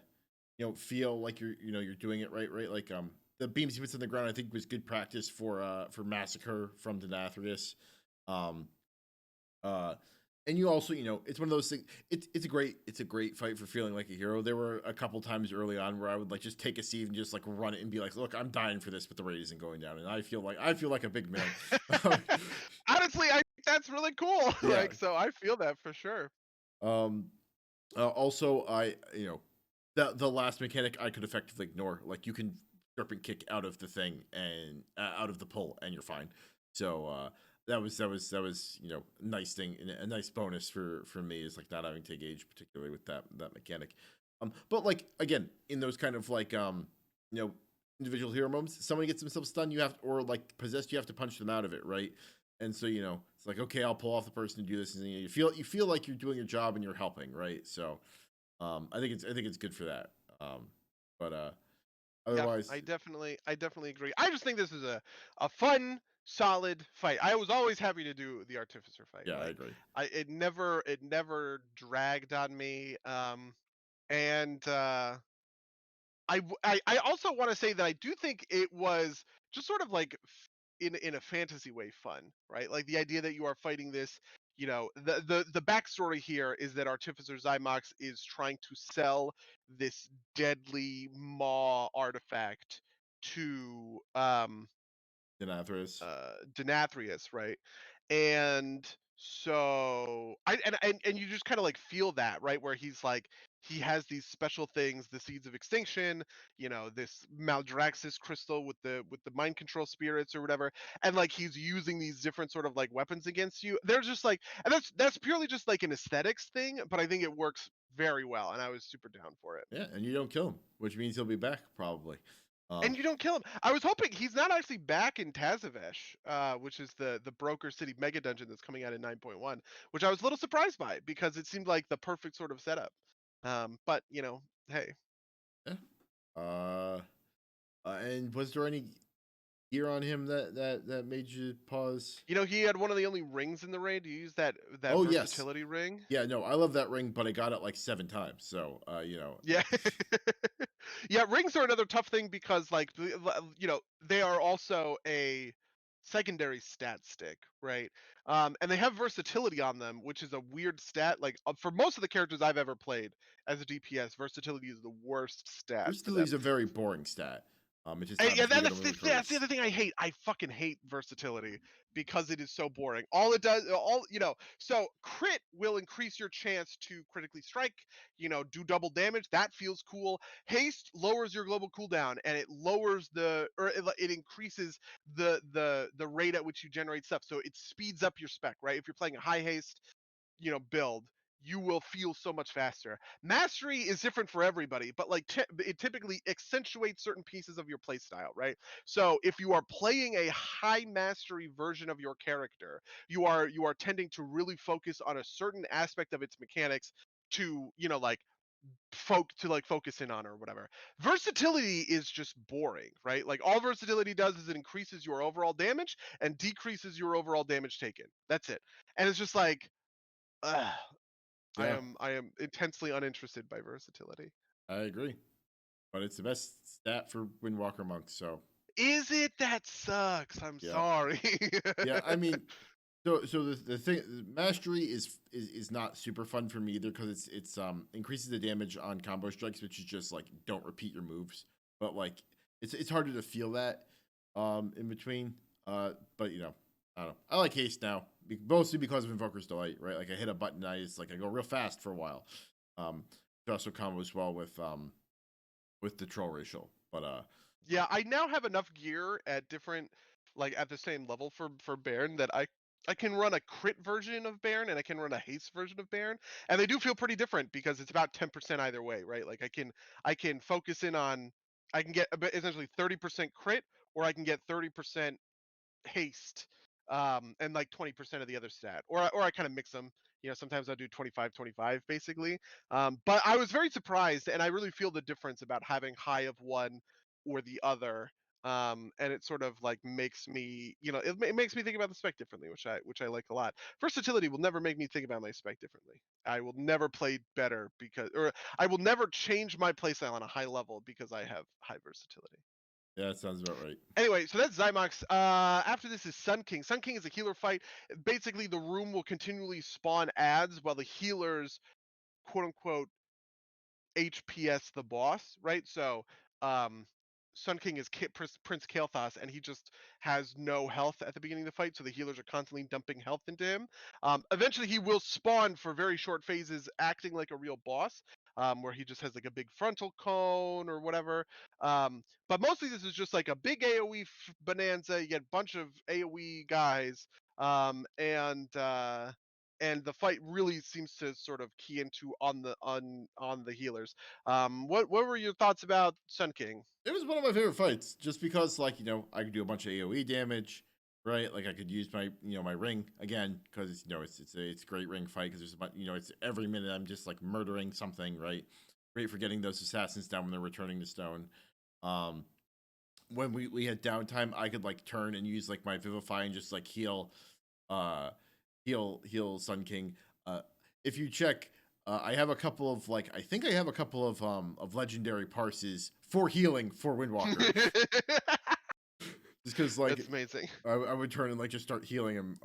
feel like you're doing it right, right. Like the beams he puts on the ground, I think was good practice for Massacre from Denathrius. Um, uh, and you also, it's one of those things. It's a great fight for feeling like a hero. There were a couple times early on where I would like just take a seed and just like run it and be like, "Look, I'm dying for this, but the raid isn't going down," and I feel like a big man. Honestly, I think that's really cool. Yeah. Like, so I feel that for sure. Um. Also, the last mechanic I could effectively ignore. Like you can serpent kick out of the thing and out of the pull, and you're fine. So that was a nice thing, and a nice bonus for me is like not having to engage particularly with that mechanic. But like again, in those kind of like you know individual hero moments, somebody gets themselves stunned, you have or like possessed, you have to punch them out of it, right? And so it's like okay, I'll pull off the person to do this, and you feel like you're doing your job and you're helping, right? So I think it's good for that. But Yeah, Otherwise, I definitely agree. I just think this is a fun, solid fight. I was always happy to do the Artificer fight. yeah, I Like, agree. it never dragged on me. And I also want to say that I do think it was just sort of like in a fantasy way fun, right? Like the idea that you are fighting this, the backstory here is that Artificer Zymox is trying to sell this deadly maw artifact to Denathrius. Denathrius, right? And so and you just kind of like feel that, right? Where he's like he has these special things, the seeds of extinction, this Maldraxxus crystal with the mind control spirits or whatever, and like he's using these different sort of like weapons against you. They're just like, and that's purely just like an aesthetics thing, but I think it works very well, and I was super down for it. Yeah, and you don't kill him, which means he'll be back probably. And you don't kill him. I was hoping he's not actually back in Tazavesh, which is the Broker City mega dungeon that's coming out in 9.1, which I was a little surprised by because it seemed like the perfect sort of setup. But hey, Yeah. Uh, and was there any gear on him that made you pause? he had one of the only rings in the raid. Do you use that Oh yes, versatility ring? yeah. No, I love that ring, but I got it like 7 times. So Yeah. Yeah, rings are another tough thing because like they are also a secondary stat stick, right? And they have versatility on them, which is a weird stat. Like for most of the characters I've ever played as a DPS, versatility is the worst stat for versatility them. is a very boring stat. It's just And how yeah, to get that's him the, with that's the crits. other thing I hate. I fucking hate versatility because it is so boring. All it does, so crit will increase your chance to critically strike, do double damage. That feels cool. Haste lowers your global cooldown and it lowers it increases the rate at which you generate stuff. So it speeds up your spec, right? If you're playing a high haste, build, you will feel so much faster. Mastery is different for everybody, but like it typically accentuates certain pieces of your playstyle, right? So if you are playing a high mastery version of your character, you are tending to really focus on a certain aspect of its mechanics to like focus in on or whatever. Versatility is just boring, right? Like all versatility does is it increases your overall damage and decreases your overall damage taken. That's it. And it's just like, ugh, Yeah, I am intensely uninterested by versatility. I agree. But it's the best stat for Windwalker monks. So Is it? That sucks. I'm yeah, sorry. yeah. I mean, so the thing, mastery is not super fun for me either because it's increases the damage on combo strikes, which is just like don't repeat your moves. But like it's harder to feel that in between. But I don't know. I like haste now, mostly because of Invoker's Delight, right? Like I hit a button, I go real fast for a while. It also combos well with the troll racial, but Yeah, I now have enough gear at different, like at the same level for Baron that I can run a crit version of Baron and I can run a haste version of Baron, and they do feel pretty different because it's about 10% either way, right? Like I can focus in on, I can get essentially 30% crit, or I can get 30% haste, and like 20% of the other stat, or I kind of mix them. Sometimes I'll do 25-25 basically. But I was very surprised, and I really feel the difference about having high of one or the other. And it sort of like makes me, it makes me think about the spec differently, which I like a lot. Versatility will never make me think about my spec differently. I will never play better or I will never change my playstyle on a high level because I have high versatility. yeah, that sounds about right. Anyway, so that's Zymox. After this is Sun King. Sun King is a healer fight. Basically, the room will continually spawn ads while the healers, quote unquote, HPS the boss, right? So, um, Sun King is Prince Kael'thas, and he just has no health at the beginning of the fight, so the healers are constantly dumping health into him. Eventually, he will spawn for very short phases, acting like a real boss, where he just has like a big frontal cone or whatever. But mostly, this is just like a big AOE bonanza. You get a bunch of AOE guys, and the fight really seems to sort of key into on the healers. What were your thoughts about Sun King? It was one of my favorite fights, just because like I could do a bunch of AOE damage, right? Like I could use my my ring again because it's a great ring fight because there's a bunch, it's every minute I'm just like murdering something, right? Great for getting those assassins down when they're returning to stone. When we had downtime, I could like turn and use like my Vivify and just like heal Sun King. If you check, I have a couple of like I think I have a couple of legendary parses for healing for Windwalker. Just because like That's amazing. I would turn and like just start healing him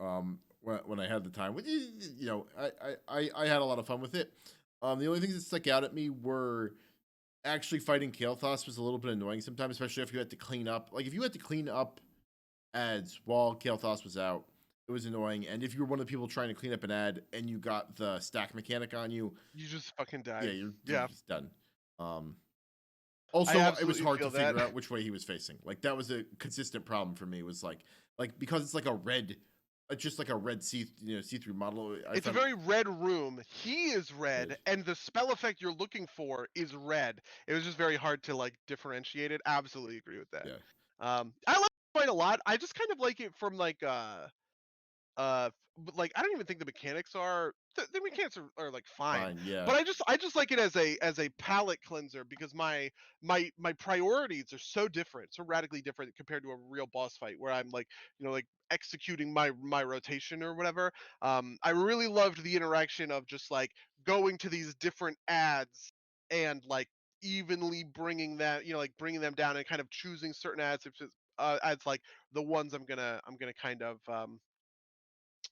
when I had the time. Which you know I had a lot of fun with it. The only things that stuck out at me were actually fighting Kael'thas was a little bit annoying sometimes, especially if you had to clean up. Like if you had to clean up ads while Kael'thas was out, it was annoying. And if you were one of the people trying to clean up an ad and you got the stack mechanic on you, You just fucking die. yeah, you're Yeah. just done. I Also, it was absolutely hard to feel figure that. out which way he was facing. Like that was a consistent problem for me. Was like because it's like a red, just like a red see-through model. It's a very red room. He is red, and the spell effect you're looking for is red. It was just very hard to like differentiate it. Absolutely agree with that. Yeah, I like it quite a lot. I just kind of like it from like but, like I don't even think the mechanics are the mechanics are like fine, fine. Yeah, but I just like it as a palate cleanser because my priorities are so different, so radically different compared to a real boss fight where I'm like like executing my rotation or whatever. I really loved the interaction of just like going to these different ads and like evenly bringing that like bringing them down and kind of choosing certain ads if it's ads like the ones I'm gonna kind of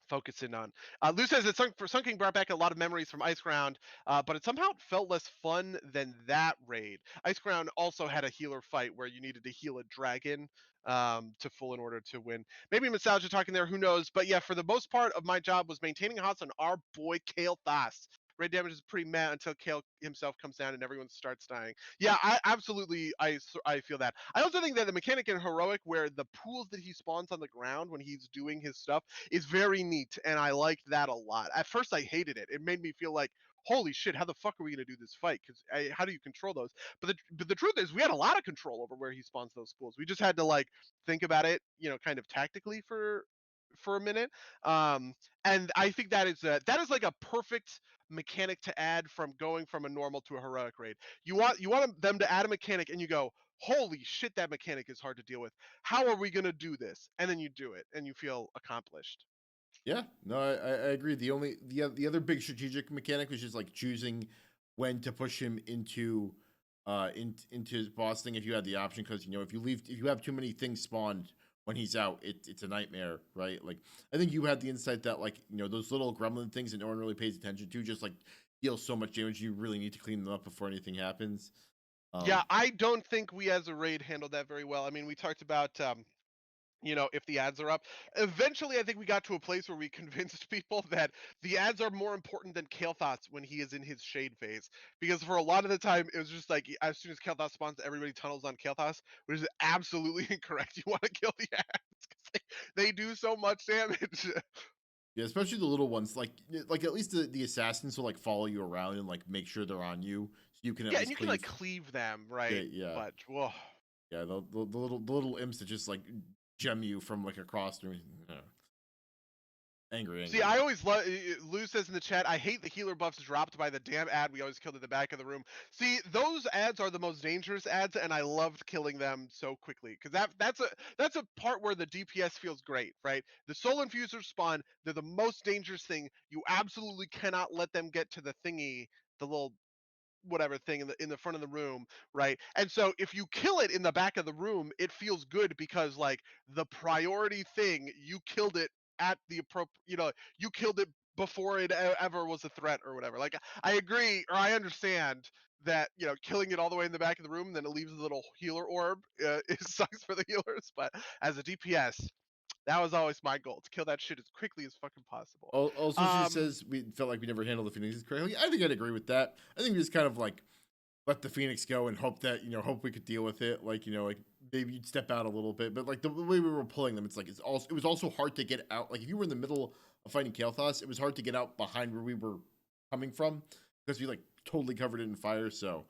focus in on. Lou says that Sun King brought back a lot of memories from Iceground, but it somehow felt less fun than that raid. Iceground also had a healer fight where you needed to heal a dragon to full in order to win. Maybe nostalgia talking there, who knows? But yeah, for the most part of my job was maintaining hots on our boy Kale Thas. Red damage is pretty mad until Kale himself comes down and everyone starts dying. Yeah, I absolutely I feel that. I also think that the mechanic in heroic where the pools that he spawns on the ground when he's doing his stuff is very neat, and I liked that a lot. At first, I hated it. It made me feel like, holy shit, how the fuck are we gonna do this fight? Because how do you control those? But the truth is, we had a lot of control over where he spawns those schools. We just had to like think about it, kind of tactically for a minute. Um, and I think that is like a perfect mechanic to add from going from a normal to a heroic raid. You want them to add a mechanic, and you go, holy shit, that mechanic is hard to deal with. How are we gonna do this? And then you do it, and you feel accomplished. yeah. No, I agree. The other big strategic mechanic was just like choosing when to push him into his boss thing if you had the option, because if you have too many things spawned when he's out, it's a nightmare, right? Like I think you had the insight that like those little gremlin things that no one really pays attention to just like deal so much damage. You really need to clean them up before anything happens. Yeah, um I don't think we as a raid handled that very well. I mean, we talked about if the ads are up. Eventually, I think we got to a place where we convinced people that the ads are more important than Kale Thoughts when he is in his shade phase. Because for a lot of the time, it was just like as soon as Kale Thoughts spawns, everybody tunnels on Kale Thoughts, which is absolutely incorrect. You want to kill the ads because they do so much damage. yeah, especially the little ones, like at least the assassins will like follow you around and like make sure they're on you so you can at Yeah, and least you can like cleave. cleave them, Yeah, right? yeah. But whoa. Yeah, the little imps that just like gem you from like across the angry, See, angry. I always love. Lou says in the chat, I hate the healer buffs dropped by the damn ad we always killed at the back of the room. See, those ads are the most dangerous ads, and I loved killing them so quickly because that's a part where the DPS feels great, right? The soul infusers spawn; they're the most dangerous thing. You absolutely cannot let them get to the thingy, the little whatever thing in the front of the room, right? And so if you kill it in the back of the room, it feels good because like the priority thing, you killed it at the appropriate, you killed it before it ever was a threat or whatever. Like I agree or I understand that killing it all the way in the back of the room, then it leaves a little healer orb. It sucks for the healers, but as a DPS, that was always my goal to kill that shit as quickly as fucking possible. Also, she Um, says we felt like we never handled the Phoenixes correctly. I think I'd agree with that. I think we just kind of like let the Phoenix go and hope that hope we could deal with it. Like like maybe you'd step out a little bit, but like the way we were pulling them, it's like it was also hard to get out. Like if you were in the middle of fighting Kael'thas, it was hard to get out behind where we were coming from because we like totally covered it in fire. So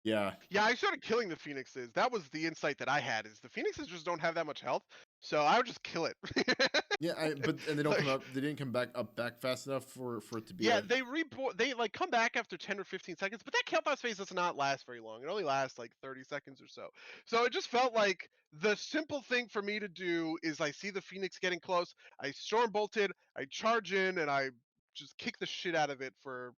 Yeah, I started killing the phoenixes. That was the insight that I had, is the phoenixes just don't have that much health, so I would just kill it. Yeah, and they don't come Like, up. They didn't come back fast enough for it to be yeah, a. they like come back after 10 or 15 seconds, but that countdown phase does not last very long. It only lasts like 30 seconds or so. So it just felt like the simple thing for me to do is, I see the phoenix getting close, I storm bolted, I charge in, and I just kick the shit out of it for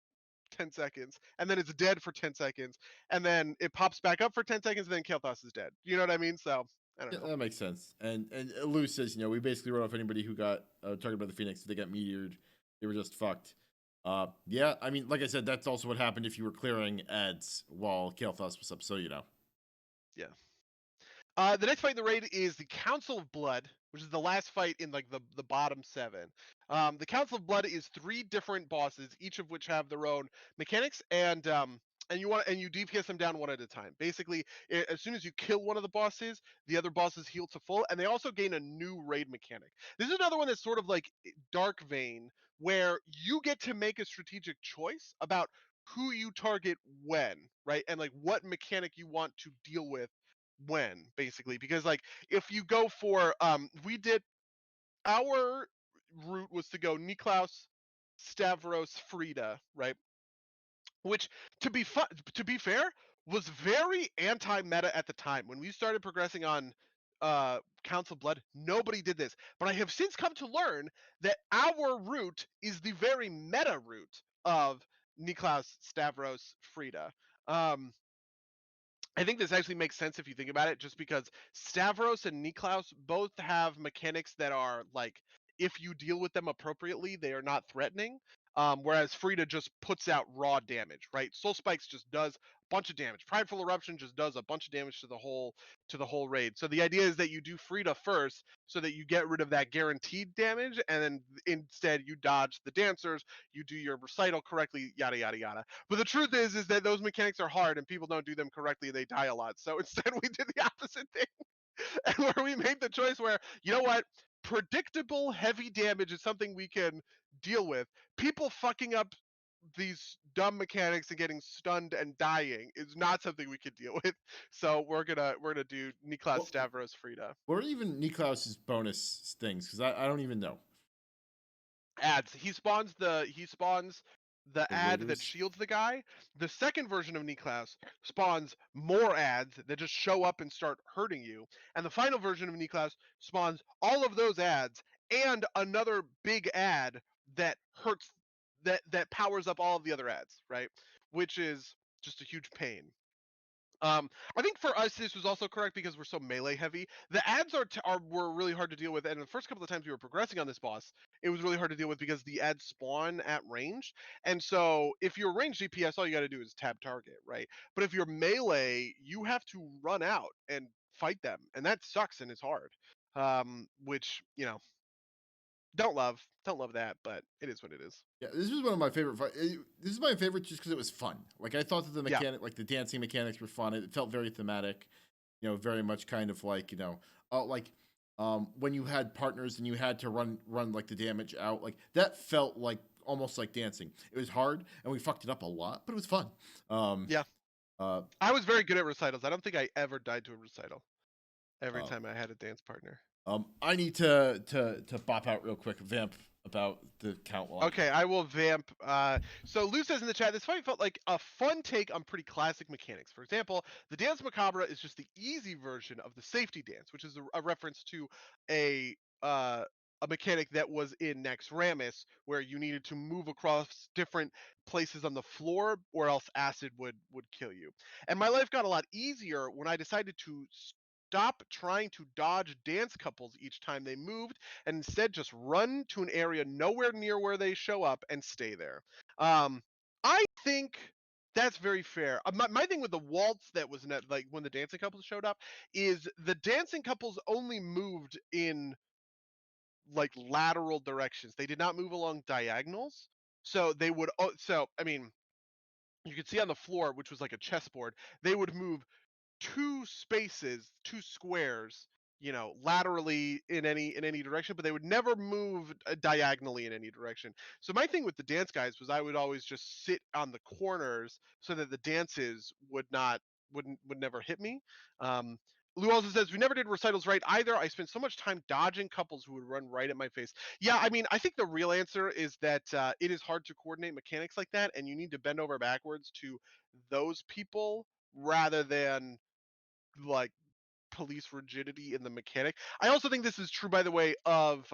10 seconds, and then it's dead for 10 seconds, and then it pops back up for 10 seconds, and then Kael'thas is dead. You know what I mean? So I don't Yeah, know. that makes sense. And Lou says, we basically wrote off anybody who got talking about the Phoenix. If they got meteored, they were just fucked. Yeah, I mean, like I said, that's also what happened if you were clearing ads while Kael'thas was up. So Yeah. The next fight in the raid is the Council of Blood, which is the last fight in like the bottom 7. The Council of Blood is 3 different bosses, each of which have their own mechanics, and you DPS them down one at a time. Basically, as soon as you kill one of the bosses, the other bosses heal to full, and they also gain a new raid mechanic. This is another one that's sort of like Dark Vein, where you get to make a strategic choice about who you target when, right? And like what mechanic you want to deal with when, basically, because like if you go for we did, our route was to go Niklaus, Stavros, Frida, right? Which, to be fair, was very anti-meta at the time. When we started progressing on Council Blood, nobody did this. But I have since come to learn that our route is the very meta route of Niklaus, Stavros, Frida. Um, I think this actually makes sense if you think about it, just because Stavros and Niklaus both have mechanics that are like, if you deal with them appropriately, they are not threatening. Whereas Frida just puts out raw damage, right? Soul Spikes just does a bunch of damage. Prideful Eruption just does a bunch of damage to the whole raid. So the idea is that you do Frida first, so that you get rid of that guaranteed damage, and then instead you dodge the dancers, you do your recital correctly, yada yada yada. But the truth is that those mechanics are hard and people don't do them correctly and they die a lot. So instead we did the opposite thing. And where we made the choice where, you know what? Predictable heavy damage is something we can deal with. People fucking up these dumb mechanics and getting stunned and dying is not something we can deal with. So we're gonna do Niklas what Stavros Frida. what are even Niklaus's bonus things? Because I don't even know. Ads. He spawns the The ad that Raiders. shields the guy. The second version of Niklas spawns more ads that just show up and start hurting you. And the final version of Niklas spawns all of those ads and another big ad that hurts, that powers up all of the other ads, right? Which is just a huge pain. I think for us this was also correct because we're so melee heavy. The ads were really hard to deal with, and the first couple of times we were progressing on this boss, it was really hard to deal with because the ads spawn at range. And so if you're range DPS, all you got to do is tab target, right? But if you're melee, you have to run out and fight them, and that sucks and it's hard. Which don't love that, but it is what it is. Yeah, this was one of my favorite. This is my favorite just because it was fun. Like I thought that the Yeah. mechanic, like the dancing mechanics, were fun. It felt very thematic. Very much kind of like like when you had partners and you had to run like the damage out. Like that felt like almost like dancing. It was hard and we fucked it up a lot, but it was fun. Um, Yeah. uh, I was very good at recitals. I don't think I ever died to a recital every uh, time I had a dance partner. I need to pop out real quick, vamp about the count while I'm Okay, I will vamp. So Lou says in the chat, this fight felt like a fun take on pretty classic mechanics. For example, the Dance Macabre is just the easy version of the safety dance, which is a reference to a uh, a mechanic that was in Naxxramas, where you needed to move across different places on the floor, or else acid would kill you. And my life got a lot easier when I decided to stop trying to dodge dance couples each time they moved, and instead just run to an area nowhere near where they show up and stay there. Um, I think that's very fair. My thing with the waltz that was net, like when the dancing couples showed up, is the dancing couples only moved in like lateral directions. They did not move along diagonals. So they would. So I mean, you could see on the floor, which was like a chessboard, they would move two squares, laterally in any direction, but they would never move diagonally in any direction. So my thing with the dance guys was I would always just sit on the corners so that the dances would not would never hit me. Lou also says we never did recitals right either. I spent so much time dodging couples who would run right at my face. Yeah, I mean, I think the real answer is that it is hard to coordinate mechanics like that, and you need to bend over backwards to those people rather than like police rigidity in the mechanic. I also think this is true, by the way, of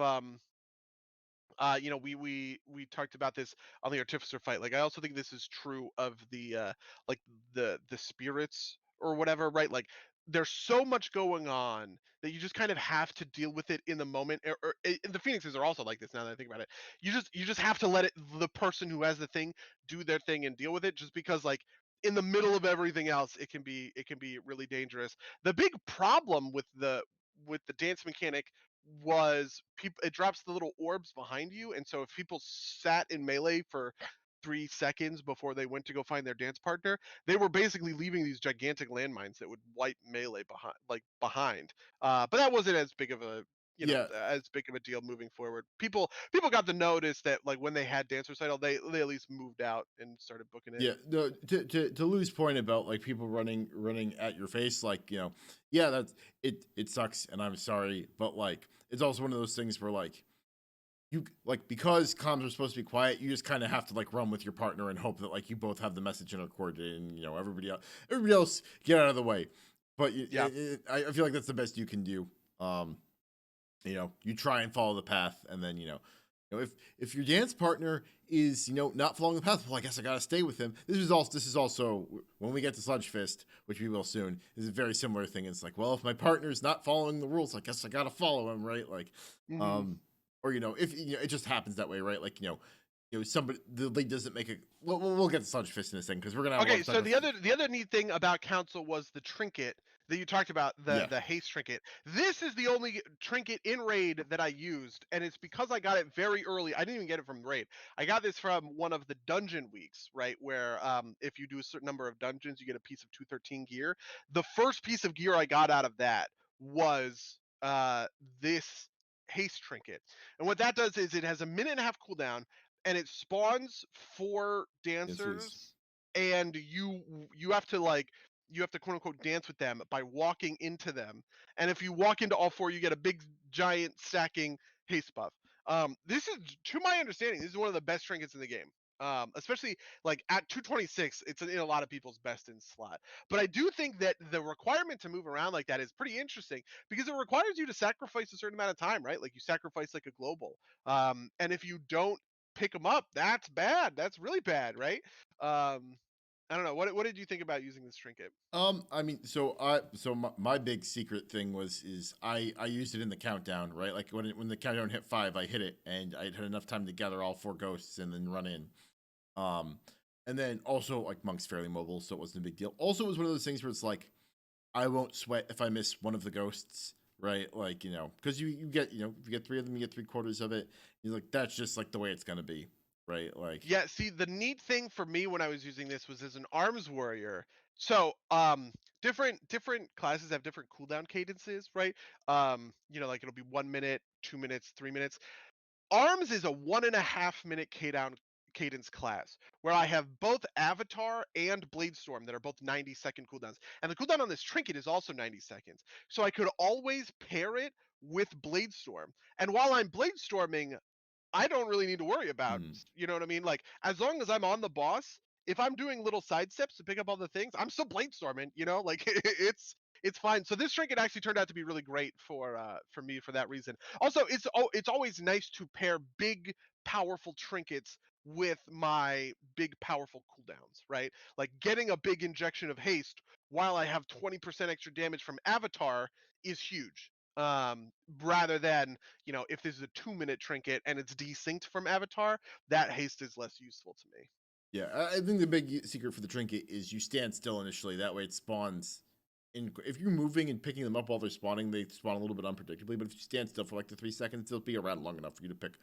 we talked about this on the artificer fight. Like I also think this is true of the like the spirits or whatever, right? Like there's so much going on that you just kind of have to deal with it in the moment. The phoenixes are also like this now that I think about it. You just have to let it, the person who has the thing, do their thing and deal with it, just because like in the middle of everything else it can be really dangerous. The big problem with the dance mechanic was people, it drops the little orbs behind you, and so if people sat in melee for 3 seconds before they went to go find their dance partner, they were basically leaving these gigantic landmines that would wipe melee behind. But that wasn't as big of a Yeah, as big of a deal moving forward. People got to notice that like when they had dance recital, they at least moved out and started booking it. yeah. No, to Lou's point about like people running at your face, like yeah, that's it. It sucks, and I'm sorry, but like it's also one of those things where like you like because comms are supposed to be quiet, you just kind of have to like run with your partner and hope that like you both have the message intercorded, and everybody else get out of the way. But Yeah. I feel like that's the best you can do. You try and follow the path, and then if your dance partner is not following the path, well, I guess I gotta stay with him. This is also when we get to Sludge Fist, which we will soon, is a very similar thing. It's like, well, if my partner's not following the rules, I guess I gotta follow him, right? Like, Hmm. or if it just happens that way, right? Like somebody the league doesn't make a. Well, we'll get to Sludge Fist in a second because we're gonna have a lot Okay, of so time. the other neat thing about council was the trinket that you talked about, the Yeah, the haste trinket. This is the only trinket in raid that I used, and it's because I got it very early. I didn't even get it from raid. I got this from one of the dungeon weeks, right? Where if you do a certain number of dungeons, you get a piece of 213 gear. The first piece of gear I got out of that was this haste trinket. And what that does is it has a minute and a half cooldown, and it spawns 4 yes, it is. dancers, and you have to like you have to quote unquote dance with them by walking into them, and if you walk into all 4, you get a big giant stacking haste buff. This is, to my understanding, this is one of the best trinkets in the game. Especially like at 226, it's in a lot of people's best in slot. But I do think that the requirement to move around like that is pretty interesting, because it requires you to sacrifice a certain amount of time, right? Like you sacrifice like a global, and if you don't pick them up, that's bad. That's really bad, right? Um, I don't know. What did you think about using this trinket? I mean, so my big secret thing is I used it in the countdown, right? Like when the countdown hit 5, I hit it, and I had enough time to gather all 4 ghosts and then run in. Um, and then also like Monk's fairly mobile, so it wasn't a big deal. Also, it was one of those things where it's like I won't sweat if I miss one of the ghosts, right? Like because you get if you get 3 of them, you get 3/4 of it. You're like that's just like the way it's gonna be, right? Like Yeah, see, the neat thing for me when I was using this was as an arms warrior. So, different classes have different cooldown cadences, right? Like it'll be 1 minute, 2 minutes, 3 minutes. Arms is a 1.5 minute cadence class where I have both Avatar and Bladestorm that are both 90-second cooldowns. And the cooldown on this trinket is also 90 seconds. So I could always pair it with Bladestorm. And while I'm Bladestorming, I don't really need to worry about, mm, you know what I mean? Like as long as I'm on the boss, if I'm doing little side steps to pick up all the things, I'm still bladestorming, like it's fine. So this trinket actually turned out to be really great for me for that reason. Also, it's always nice to pair big powerful trinkets with my big powerful cooldowns, right? Like getting a big injection of haste while I have 20% extra damage from Avatar is huge. Rather than, if this is a 2 minute trinket and it's desynced from Avatar, that haste is less useful to me. yeah, I think the big secret for the trinket is you stand still initially. That way it spawns. If you're moving and picking them up while they're spawning, they spawn a little bit unpredictably. But if you stand still for like the 3 seconds, they'll be around long enough for you to pick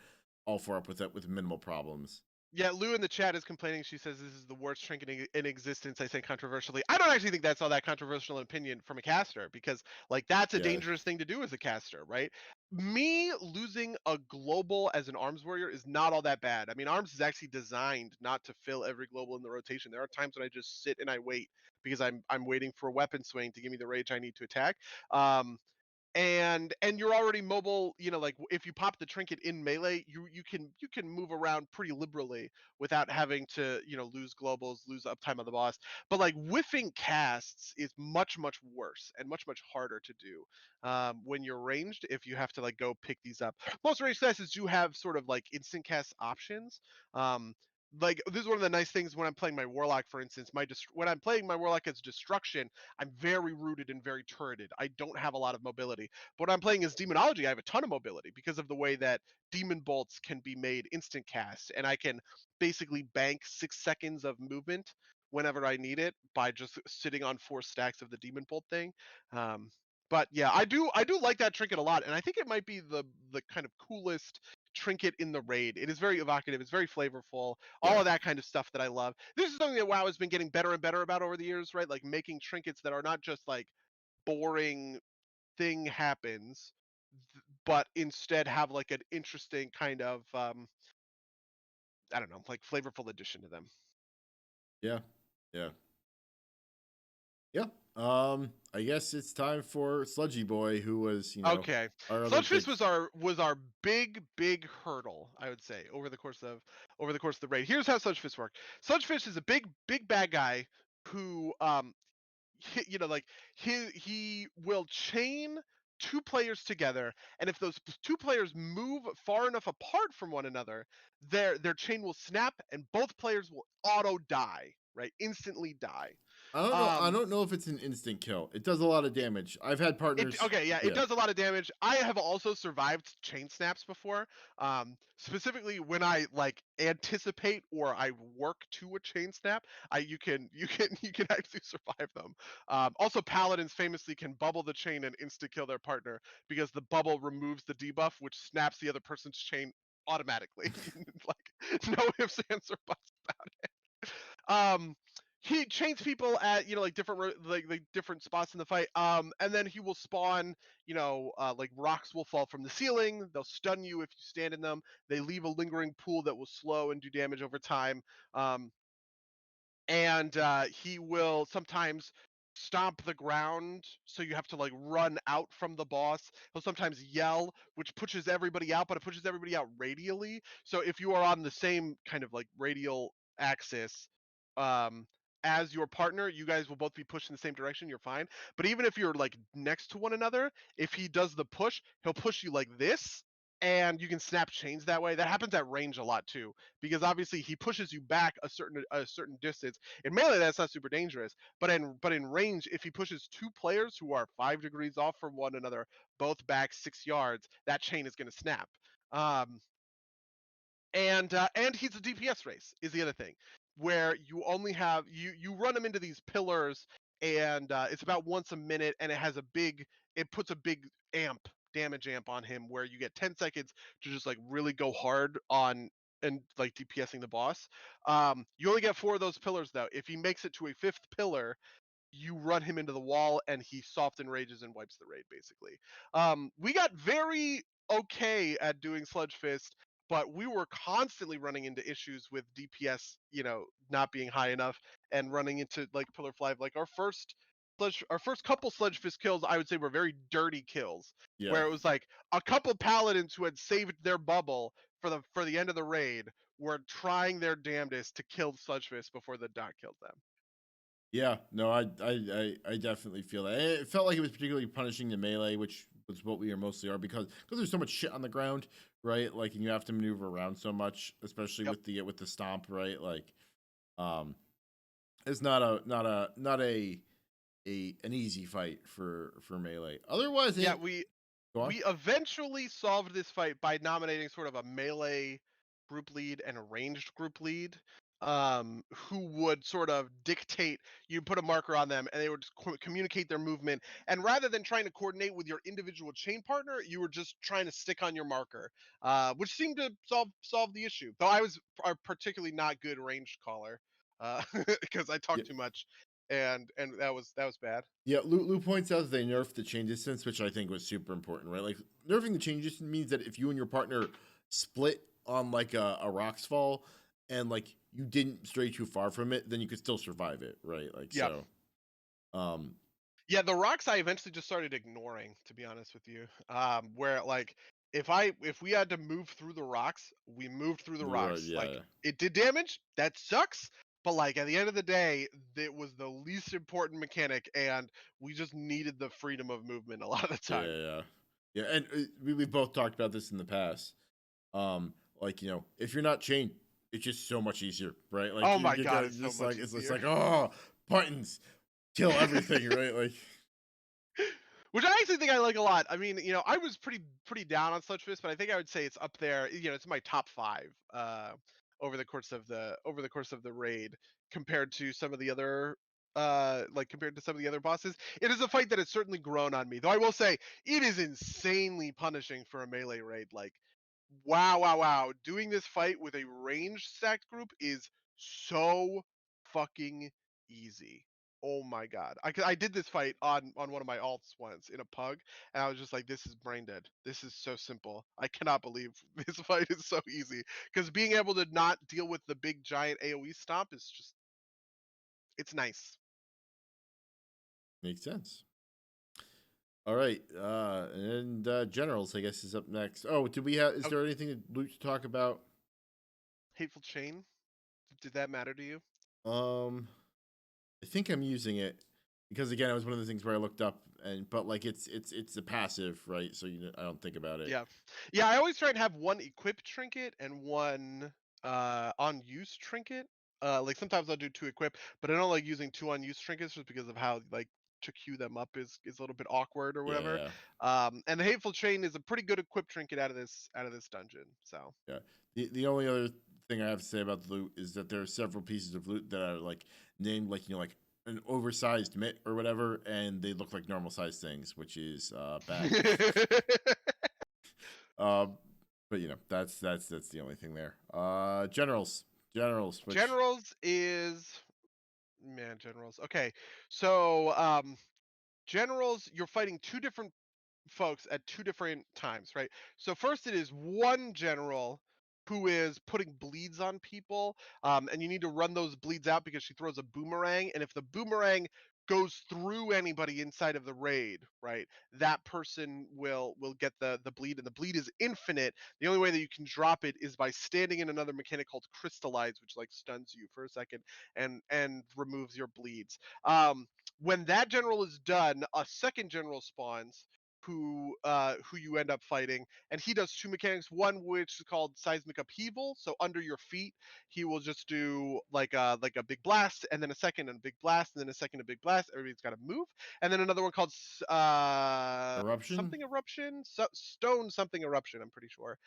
all 4 up with minimal problems. Yeah, Lou in the chat is complaining. She says this is the worst trinket in existence. I say controversially. I don't actually think that's all that controversial an opinion from a caster, because like that's a Yeah. dangerous thing to do as a caster, right? Me losing a global as an arms warrior is not all that bad. I mean, arms is actually designed not to fill every global in the rotation. There are times when I just sit and I wait because I'm waiting for a weapon swing to give me the rage I need to attack. And you're already mobile, like if you pop the trinket in melee, you can move around pretty liberally without having to lose globals, lose uptime on the boss. But like whiffing casts is much worse and much harder to do when you're ranged, if you have to like go pick these up. Most ranged classes do have sort of like instant cast options. Like this is one of the nice things when I'm playing my warlock, for instance. When I'm playing my warlock as destruction, I'm very rooted and very turreted. I don't have a lot of mobility. But when I'm playing as demonology, I have a ton of mobility because of the way that demon bolts can be made instant cast, and I can basically bank 6 seconds of movement whenever I need it by just sitting on 4 stacks of the demon bolt thing. But yeah, I do like that trinket a lot, and I think it might be the kind of coolest trinket in the raid. It is very evocative, it's very flavorful, all Yeah. of that kind of stuff that I love. This is something that WoW has been getting better and better about over the years, right? Like making trinkets that are not just like boring thing happens, but instead have like an interesting kind of I don't know, like flavorful addition to them. Yeah. Yeah. Yeah. I guess it's time for Sludgy Boy, who was, Okay, our other Sludge big. was our big hurdle, I would say, over the course of the raid. Here's how Sludgefish work. Sludgefish is a big bad guy who like he will chain two players together, and if those two players move far enough apart from one another, their chain will snap and both players will auto die, right? Instantly die. I don't know. I Um don't know if it's an instant kill. It does a lot of damage. I've had It partners. okay, yeah, it Yeah. does a lot of damage. I have also survived chain snaps before. Specifically when I like anticipate or I work to a chain snap, you can actually survive them. Also, paladins famously can bubble the chain and insta kill their partner because the bubble removes the debuff, which snaps the other person's chain automatically. Like no ifs, ands, or buts about it. He chains people at like different like different spots in the fight, and then he will spawn like rocks will fall from the ceiling, they'll stun you if you stand in them, they leave a lingering pool that will slow and do damage over time. And he will sometimes stomp the ground, so you have to like run out from the boss. He'll sometimes yell, which pushes everybody out, but it pushes everybody out radially. So if you are on the same kind of like radial axis um as your partner, you guys will both be pushed in the same direction, you're fine. But even if you're like next to one another, if he does the push, he'll push you like this, and you can snap chains that way. That happens at range a lot too, because obviously he pushes you back a certain distance. In melee, that's not super dangerous, but in range, if he pushes two players who are 5 degrees off from one another, both back 6 yards, that chain is going to snap. Um, and he's a DPS race is the other thing, where you only have you run him into these pillars, and it's about once a minute, and it puts a big damage amp on him, where you get 10 seconds to just like really go hard on and like DPSing the boss. You only get 4 of those pillars though. If he makes it to a fifth pillar, you run him into the wall and he soft enrages and wipes the raid basically. We got very okay at doing Sludge Fist, but we were constantly running into issues with DPS, not being high enough, and running into like Pillar 5. Like our first couple Sludge Fist kills, I would say, were very dirty kills, Yeah. where it was like a couple paladins who had saved their bubble for the end of the raid were trying their damnedest to kill Sludge Fist before the dot killed them. Yeah. No, I definitely feel that. It felt like it was particularly punishing the melee, which was what we are mostly are, because there's so much shit on the ground, right? Like, and you have to maneuver around so much, especially Yep. with the stomp, right? Like, um, it's not a an easy fight for melee. Otherwise, Yeah, it we go on. we eventually solved this fight by nominating sort of a melee group lead and a ranged group lead. who would sort of dictate. You put a marker on them, and they would just communicate their movement. And rather than trying to coordinate with your individual chain partner, you were just trying to stick on your marker, which seemed to solve the issue. Though I was a particularly not good ranged caller because I Yeah, talked too much, and that was bad. yeah. Lou points out that they nerfed the chain distance, which I think was super important, right? Like nerfing the chain distance means that if you and your partner split on like a rocks fall, and like you didn't stray too far from it, then you could still survive it, right? Like Yeah. so. Um, Yeah, the rocks I eventually just started ignoring, to be honest with you. Where like if we had to move through the rocks, we moved through the rocks. Like yeah, it did damage, that sucks. But like at the end of the day, it was the least important mechanic, and we just needed the freedom of movement a lot of the yeah, time. yeah. And we've both talked about this in the past. Like if you're not chained, it's just so much easier, right? Like Oh you're, my you're god, gonna it's so just much like it's easier. like oh buttons, kill everything, right? Like Which I actually think I like a lot. I mean, I was pretty down on Sludge Fist, but I think I would say it's up there. It's in my top 5 over the course of the raid compared to some of the other compared to some of the other bosses. It is a fight that has certainly grown on me. Though I will say it is insanely punishing for a melee raid. Like wow, wow, wow. Doing this fight with a ranged stacked group is so fucking easy. Oh my god. I did this fight on one of my alts once in a pug, and I was just like, this is brain dead. This is so simple. I cannot believe this fight is so easy. Because being able to not deal with the big giant AoE stomp is just it's nice. makes sense. All right, and generals, I guess, is up next. Oh, do we have? Is Oh, there anything to talk about? Hateful Chain. Did that matter to you? Um, I think I'm using it because again, it was one of the things where I looked up but like it's a passive, right? So I don't think about it. Yeah. Yeah, I always try and have one equip trinket and one on use trinket. Like sometimes I'll do 2 equip, but I don't like using 2 on use trinkets just because of how like to queue them up is a little bit awkward or Yeah, whatever. yeah, And the Hateful Chain is a pretty good equip trinket out of this dungeon. So yeah. The only other thing I have to say about the loot is that there are several pieces of loot that are like named like like an oversized mitt or whatever, and they look like normal sized things, which is bad. Um, but that's the only thing there. Generals, which Generals is generals. Okay. So generals, you're fighting 2 different folks at 2 different times, right? So first it is one general who is putting bleeds on people, and you need to run those bleeds out because she throws a boomerang, and if the boomerang goes through anybody inside of the raid, right, that person will get the bleed, and the bleed is infinite. The only way that you can drop it is by standing in another mechanic called crystallize, which like stuns you for a second and removes your bleeds. When that general is done, a second general spawns who you end up fighting, and he does 2 mechanics. One which is called seismic upheaval, so under your feet he will just do like a big blast, and then a second and a big blast, and then a second and a big blast. Everybody's got to move, and then another one called eruption. something eruption, stone something eruption. I'm pretty sure,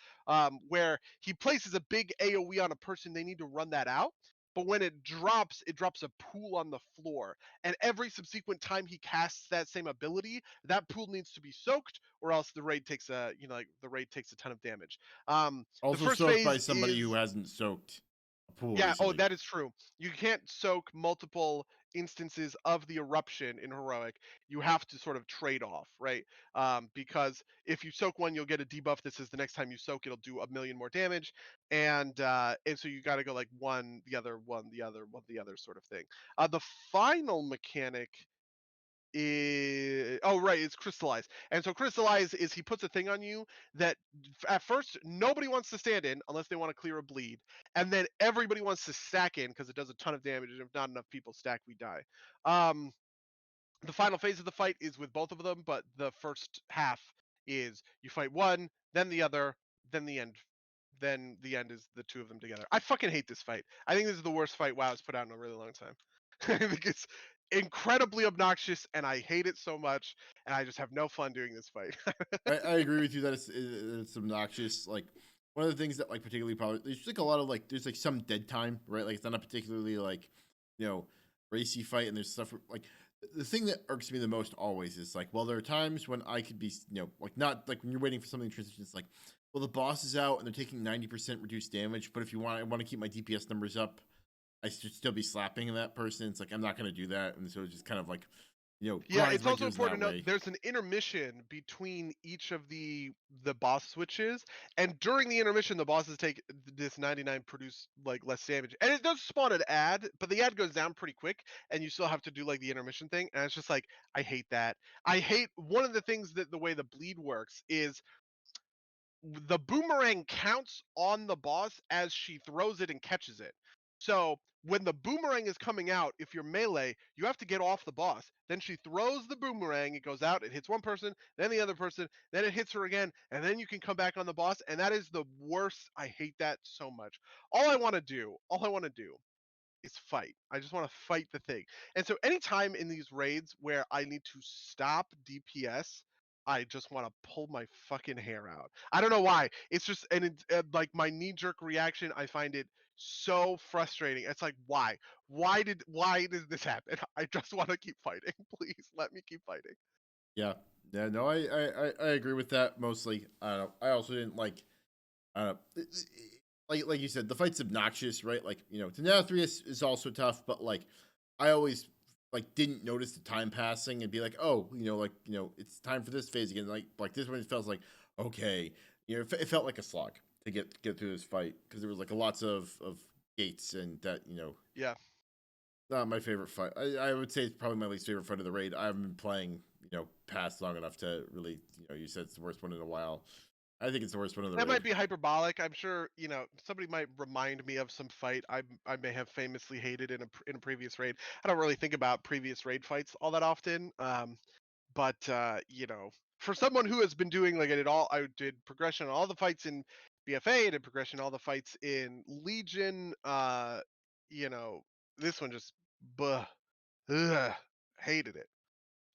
where he places a big AOE on a person. They need to run that out. But when it drops a pool on the floor. And every subsequent time he casts that same ability, that pool needs to be soaked, or else the raid takes the raid takes a ton of damage. The Also first soaked by phase somebody who is hasn't soaked a pool yeah. Oh, recently. that is true. You can't soak multiple instances of the eruption in heroic. You have to sort of trade off, right? Because if you soak one, you'll get a debuff that says the next time you soak, it'll do a million more damage, and so you got to go like one, the other, one, the other, one, the other sort of thing. The final mechanic is oh right, it's crystallize. And so crystallize is he puts a thing on you that at first nobody wants to stand in unless they want to clear a bleed, and then everybody wants to stack in because it does a ton of damage, and if not enough people stack, we die. um the final phase of the fight is with both of them, but the first half is you fight one, then the other, then the end. Then the end is the 2 of them together. I fucking hate this fight. I think this is the worst fight WoW has put out in a really long time. I think it's incredibly obnoxious, and I hate it so much, and I just have no fun doing this fight. I agree with you that it's obnoxious. Like one of the things that like particularly probably there's like a lot of like there's like some dead time, right? Like it's not a particularly like racy fight, and there's stuff like the thing that irks me the most always is like, well, there are times when I could be like not like when you're waiting for something to transition, it's like, well, the boss is out and they're taking 90% reduced damage, but if I want to keep my DPS numbers up, I should still be slapping that person. It's like I'm not going to do that, and so it's just kind of like Yeah, grinds it's my also gears in important that to note way. there's an intermission between each of the boss switches, and during the intermission, the bosses take this 99 produce like less damage, and it does spawn an ad, but the ad goes down pretty quick, and you still have to do like the intermission thing, and it's just like I hate that. I hate one of the things that the way the bleed works is the boomerang counts on the boss as she throws it and catches it. So when the boomerang is coming out, if you're melee, you have to get off the boss. Then she throws the boomerang, it goes out, it hits one person, then the other person, then it hits her again, and then you can come back on the boss. And that is the worst. I hate that so much. All I want to do is fight. I just want to fight the thing. And so anytime in these raids where I need to stop DPS, I just want to pull my fucking hair out. I don't know why. It's just like my knee jerk reaction. I find it so frustrating. It's like why? Why does this happen? I just want to keep fighting. Please let me keep fighting. Yeah, yeah, no, I agree with that mostly. I also didn't like, like you said, the fight's obnoxious, right? Like Denathrius is also tough, but like I always like didn't notice the time passing and be like, oh, it's time for this phase again. Like this one, it feels like okay, it felt like a slog to get through this fight because there was like lots of gates and that Yeah. not my favorite fight. I would say it's probably my least favorite fight of the raid. I haven't been playing, past long enough to really, you said it's the worst one in a while. I think it's the worst one of the That raid. might be hyperbolic. I'm sure, somebody might remind me of some fight I may have famously hated in a previous raid. I don't really think about previous raid fights all that often. But for someone who has been doing like I did progression on all the fights in BFA, I did progression on all the fights in Legion. You know, this one just ugh, hated it.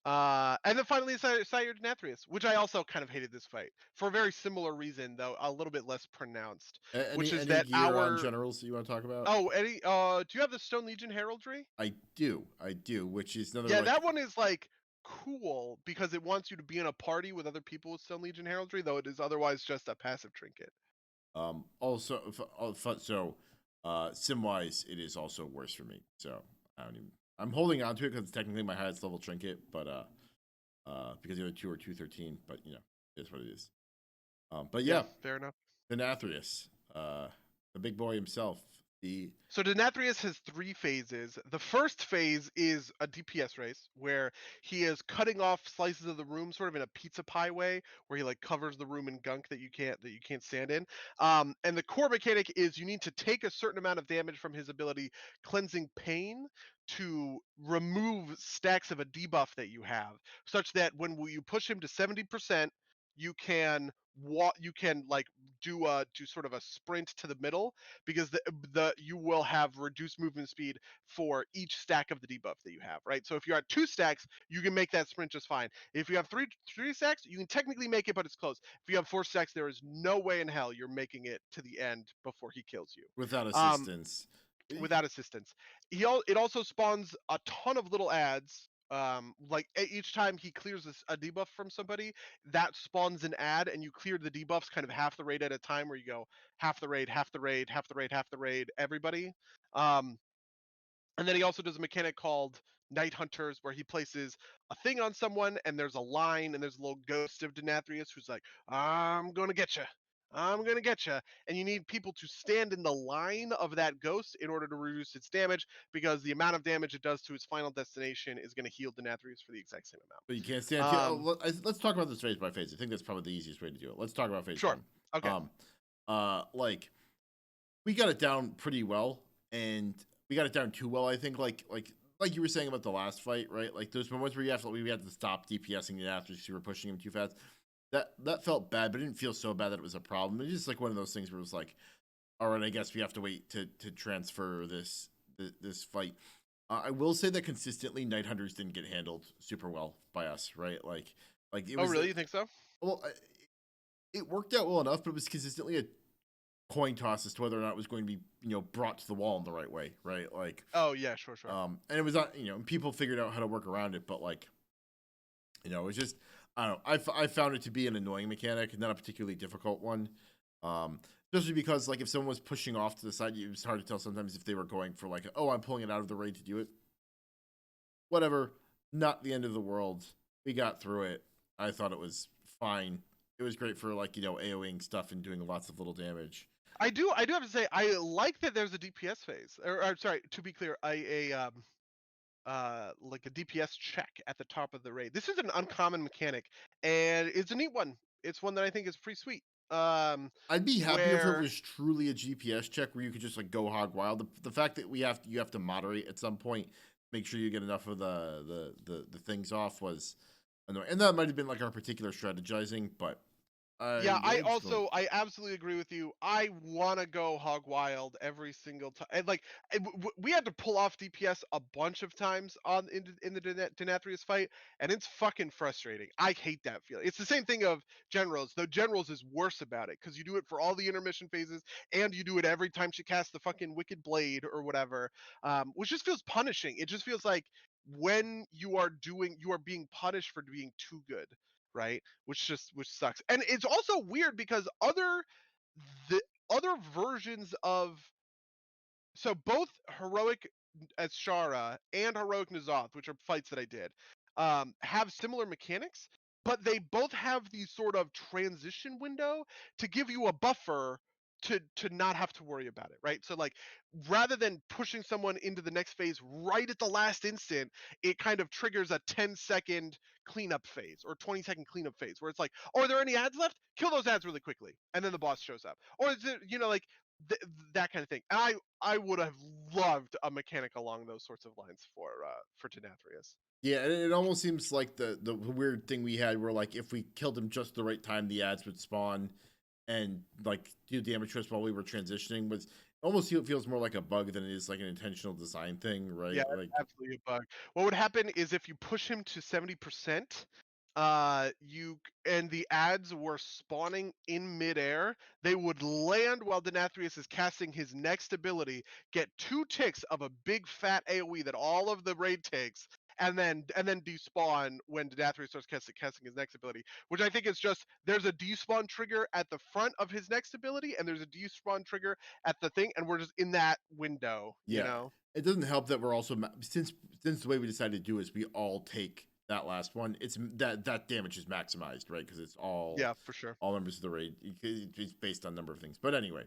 And then finally, Sire Denathrius, which I also kind of hated this fight for a very similar reason, though a little bit less pronounced, which is Any that gear on generals that you want to talk about? do you have the Stone Legion heraldry? I do, which is another Yeah, like that one is like cool because it wants you to be in a party with other people with Stone Legion heraldry, though it is otherwise just a passive trinket. also so sim wise it is also worse for me. So I don't even. I'm holding on to it because it's technically my highest level trinket, but because the other two are 213, but it is what it is. But Yeah, yeah, fair enough. Denathrius, the big boy himself. So Denathrius has 3 phases. The first phase is a DPS race where he is cutting off slices of the room, sort of in a pizza pie way, where he like covers the room in gunk that you can't stand in. And the core mechanic is you need to take a certain amount of damage from his ability, Cleansing Pain, to remove stacks of a debuff that you have, such that when you push him to 70%, you can like do sort of a sprint to the middle because the you will have reduced movement speed for each stack of the debuff that you have, right? So if you're at 2 stacks, you can make that sprint just fine. If you have three stacks, you can technically make it, but it's close. If you have 4 stacks, there is no way in hell you're making it to the end before he kills you. Without Um, assistance. without assistance. It also spawns a ton of little ads. Like each time he clears a debuff from somebody, that spawns an ad, and you clear the debuffs kind of half the raid at a time, where you go half the raid, half the raid, half the raid, half the raid, everybody. Um, and then he also does a mechanic called Night Hunters, where he places a thing on someone, and there's a line, and there's a little ghost of Denathrius who's like, "I'm gonna get you. I'm gonna get you." And you need people to stand in the line of that ghost in order to reduce its damage, because the amount of damage it does to its final destination is going to heal Denathrius for the exact same But you can't stand. amount. Let's talk about this phase by phase. I think that's probably the easiest way to do it. Let's talk about phase Sure. one. Okay. Like we got it down pretty well, and we got it down too well. I think like you were saying about the last fight, right? Like those moments where we had to stop DPSing it after you were pushing him too fast. That felt bad, but it didn't feel so bad that it was a problem. It's just like one of those things where it was like, all right, I guess we have to wait to transfer this fight. I will say that consistently, Night Hunters didn't get handled super well by us, right? Like it Oh, was. really? You think so? Well, it worked out well enough, but it was consistently coin toss as to whether or not it was going to be brought to the wall in the right way, right? Like, Oh yeah, sure. and it was not, people figured out how to work around it, but like, it was just, I don't know. I found it to be an annoying mechanic, not a particularly difficult one. Um, Especially because like if someone was pushing off to the side, it was hard to tell sometimes if they were going for like, oh, I'm pulling it out of the raid to do it. Whatever, not the end of the world. We got through it. I thought it was fine. It was great for like AOEing stuff and doing lots of little damage. I do have to say I like that there's a DPS phase, or sorry, to be clear, like a DPS check at the top of the raid. This is an uncommon mechanic, and it's a neat one. It's one that I think is pretty sweet. I'd be happier if it Where was truly a GPS check where you could just like go hog wild. The fact that you have to moderate at some point, make sure you get enough of the things off was annoying, and that might have been like our particular strategizing, but yeah, just don't. I absolutely agree with you. I want to go hog wild every single time. And like we had to pull off DPS a bunch of times in the Denathrius fight, and it's fucking frustrating. I hate that feeling. It's the same thing of generals, though generals is worse about it because you do it for all the intermission phases, and you do it every time she casts the fucking wicked blade or whatever, which just feels punishing. It just feels like when you are being punished for being too good, right? Which sucks. And it's also weird because the other versions of, so both heroic Ashara and heroic N'Zoth, which are fights that I did, have similar mechanics, but they both have the sort of transition window to give you a buffer to not have to worry about it, right? So like rather than pushing someone into the next phase right at the last instant, it kind of triggers a 10-second cleanup phase or 20-second cleanup phase where it's like, oh, are there any ads left? Kill those ads really quickly, and then the boss shows up. Or is it, like that kind of thing. And I would have loved a mechanic along those sorts of lines for Denathrius. Yeah, and it almost seems like the weird thing we had where like if we killed him just the right time, the ads would spawn and like do damage to us while we were transitioning was almost feels more like a bug than it is like an intentional design thing, right? Yeah, Like, absolutely a bug. What would happen is if you push him to 70%, and the ads were spawning in midair, they would land while Denathrius is casting his next ability, get 2 ticks of a big fat AoE that all of the raid takes, and then despawn when Denathrius starts casting his next ability. Which I think is just there's a despawn trigger at the front of his next ability, and there's a despawn trigger at the thing, and we're just in that window, yeah, it doesn't help that we're also since the way we decided to do is we all take that last one. It's that damage is maximized, right? Because it's Yeah, for sure. all members of the raid. It's based on a number of things, but anyway.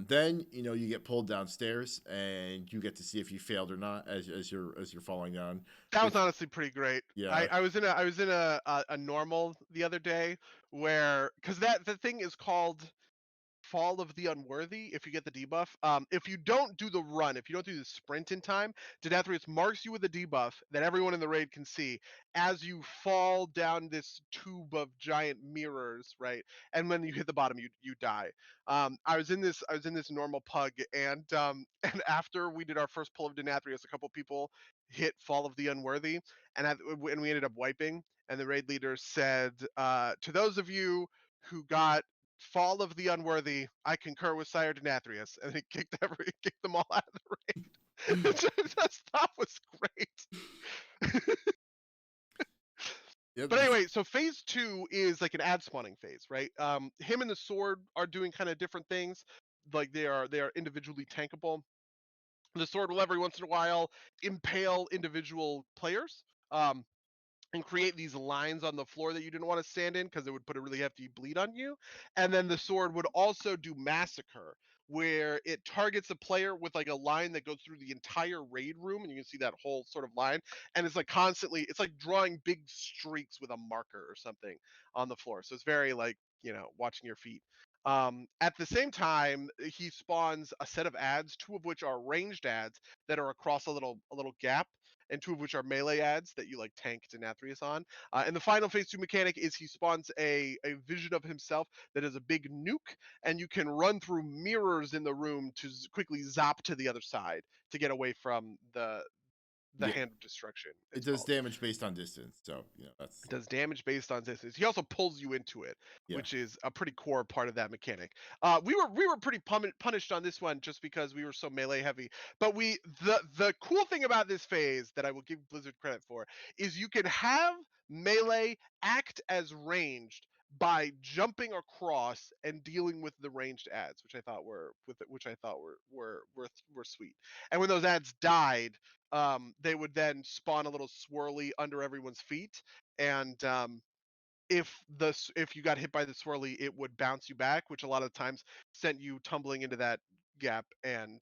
Then you get pulled downstairs and you get to see if you failed or not as you're falling down. That was Which, honestly pretty great. yeah, I was in a normal the other day where, because that the thing is called Fall of the Unworthy if you get the debuff. If you don't do the run, if you don't do the sprint in time, Denathrius marks you with a debuff that everyone in the raid can see as you fall down this tube of giant mirrors, right? And when you hit the bottom, you die. I was in this normal pug, and and after we did our first pull of Denathrius, a couple people hit Fall of the Unworthy, and we ended up wiping. And the raid leader said, to those of you who got Fall of the Unworthy, I concur with Sire Denathrius, and he kicked them all out of the raid. That stuff was great. yep, But anyway, so phase 2 is like an ad spawning phase, right? Him and the sword are doing kind of different things. Like they are individually tankable. The sword will every once in a while impale individual players. And create these lines on the floor that you didn't want to stand in because it would put a really hefty bleed on you. And then the sword would also do massacre, where it targets a player with like a line that goes through the entire raid room, and you can see that whole sort of line. And it's like constantly, it's like drawing big streaks with a marker or something on the floor. So it's very like, watching your feet. At the same time, he spawns a set of ads, 2 of which are ranged ads that are across a little gap, and 2 of which are melee ads that you like tank Denathrius on. And the final phase 2 mechanic is he spawns a vision of himself that is a big nuke, and you can run through mirrors in the room to quickly zap to the other side to get away from the Yeah, Hand of Destruction. it It's does called. damage based on distance. So that's It does damage based on distance. He also pulls you into it, yeah. which is a pretty core part of that mechanic. We were pretty punished on this one just because we were so melee heavy. But the cool thing about this phase that I will give Blizzard credit for is you can have melee act as ranged by jumping across and dealing with the ranged ads, which I thought were sweet. And when those ads died, they would then spawn a little swirly under everyone's feet, and if you got hit by the swirly, it would bounce you back, which a lot of times sent you tumbling into that gap and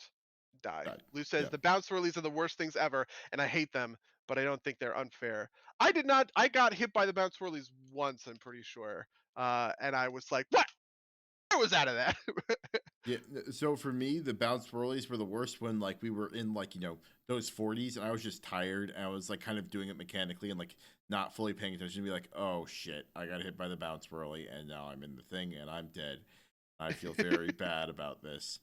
died. Right. Lou says Yeah. the bounce swirlies are the worst things ever, and I hate them, but I don't think they're unfair. I did not. I got hit by the bounce swirlies once, I'm pretty sure, and I was like, "What? I was out of that." Yeah. So for me, the bounce swirlies were the worst when like we were in like those 40s, and I was just tired, and I was like kind of doing it mechanically and like not fully paying attention. To be like, oh shit, I got hit by the bounce swirly, and now I'm in the thing, and I'm dead. I feel very bad about this.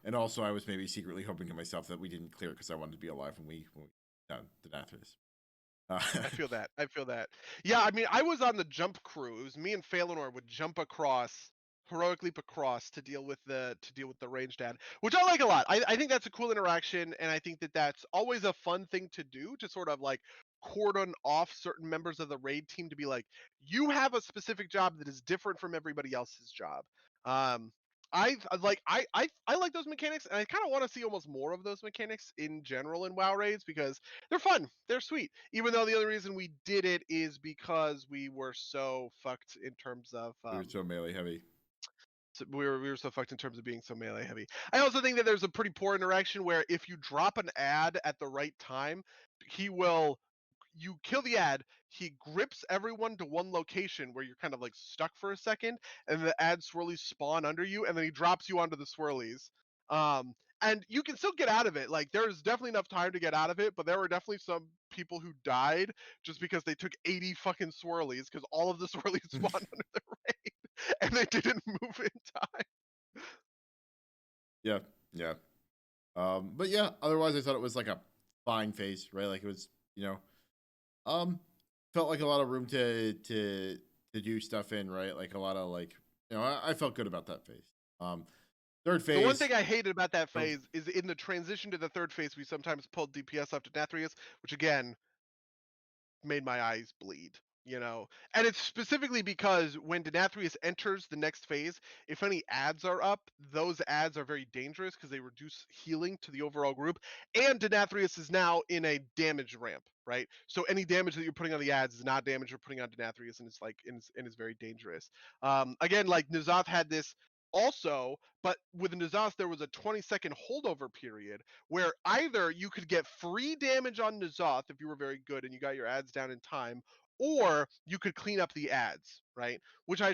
And also, I was maybe secretly hoping to myself that we didn't clear it because I wanted to be alive when we done Denathrius. I feel that. I feel that. Yeah, I mean, I was on the jump crew. It was me and Phalanor would jump across, heroic leap across to deal with the ranged ad, which I like a lot. I think that's a cool interaction, and I think that that's always a fun thing to do to sort of like cordon off certain members of the raid team to be like, you have a specific job that is different from everybody else's job. Um, I like those mechanics, and I kind of want to see almost more of those mechanics in general in WoW raids because they're fun, they're sweet. Even though the only reason we did it is because we were so fucked in terms of We were so melee heavy. we were so fucked in terms of being so melee heavy. I also think that there's a pretty poor interaction where if you drop an ad at the right time, he will you kill the ad, he grips everyone to one location where you're kind of like stuck for a second, and the ad swirlies spawn under you, and then he drops you onto the swirlies. And you can still get out of it. Like there's definitely enough time to get out of it, but there were definitely some people who died just because they took 80 fucking swirlies because all of the swirlies spawned under the raid and they didn't move in time. Yeah, yeah. But yeah, otherwise I thought it was like a fine phase, right? Like it was, um, felt like a lot of room to do stuff in, right? Like a lot of like, I felt good about that phase. Third phase. The one thing I hated about that phase is in the transition to the third phase, we sometimes pulled DPS up to Denathrius, which again made my eyes bleed, And it's specifically because when Denathrius enters the next phase, if any ads are up, those ads are very dangerous because they reduce healing to the overall group. And Denathrius is now in a damage ramp, right? So any damage that you're putting on the ads is not damage you're putting on Denathrius, and it's like and is very dangerous. Again, like N'Zoth had this also, but with N'Zoth there was a 20-second holdover period where either you could get free damage on N'Zoth if you were very good and you got your ads down in time, or you could clean up the ads, right? Which I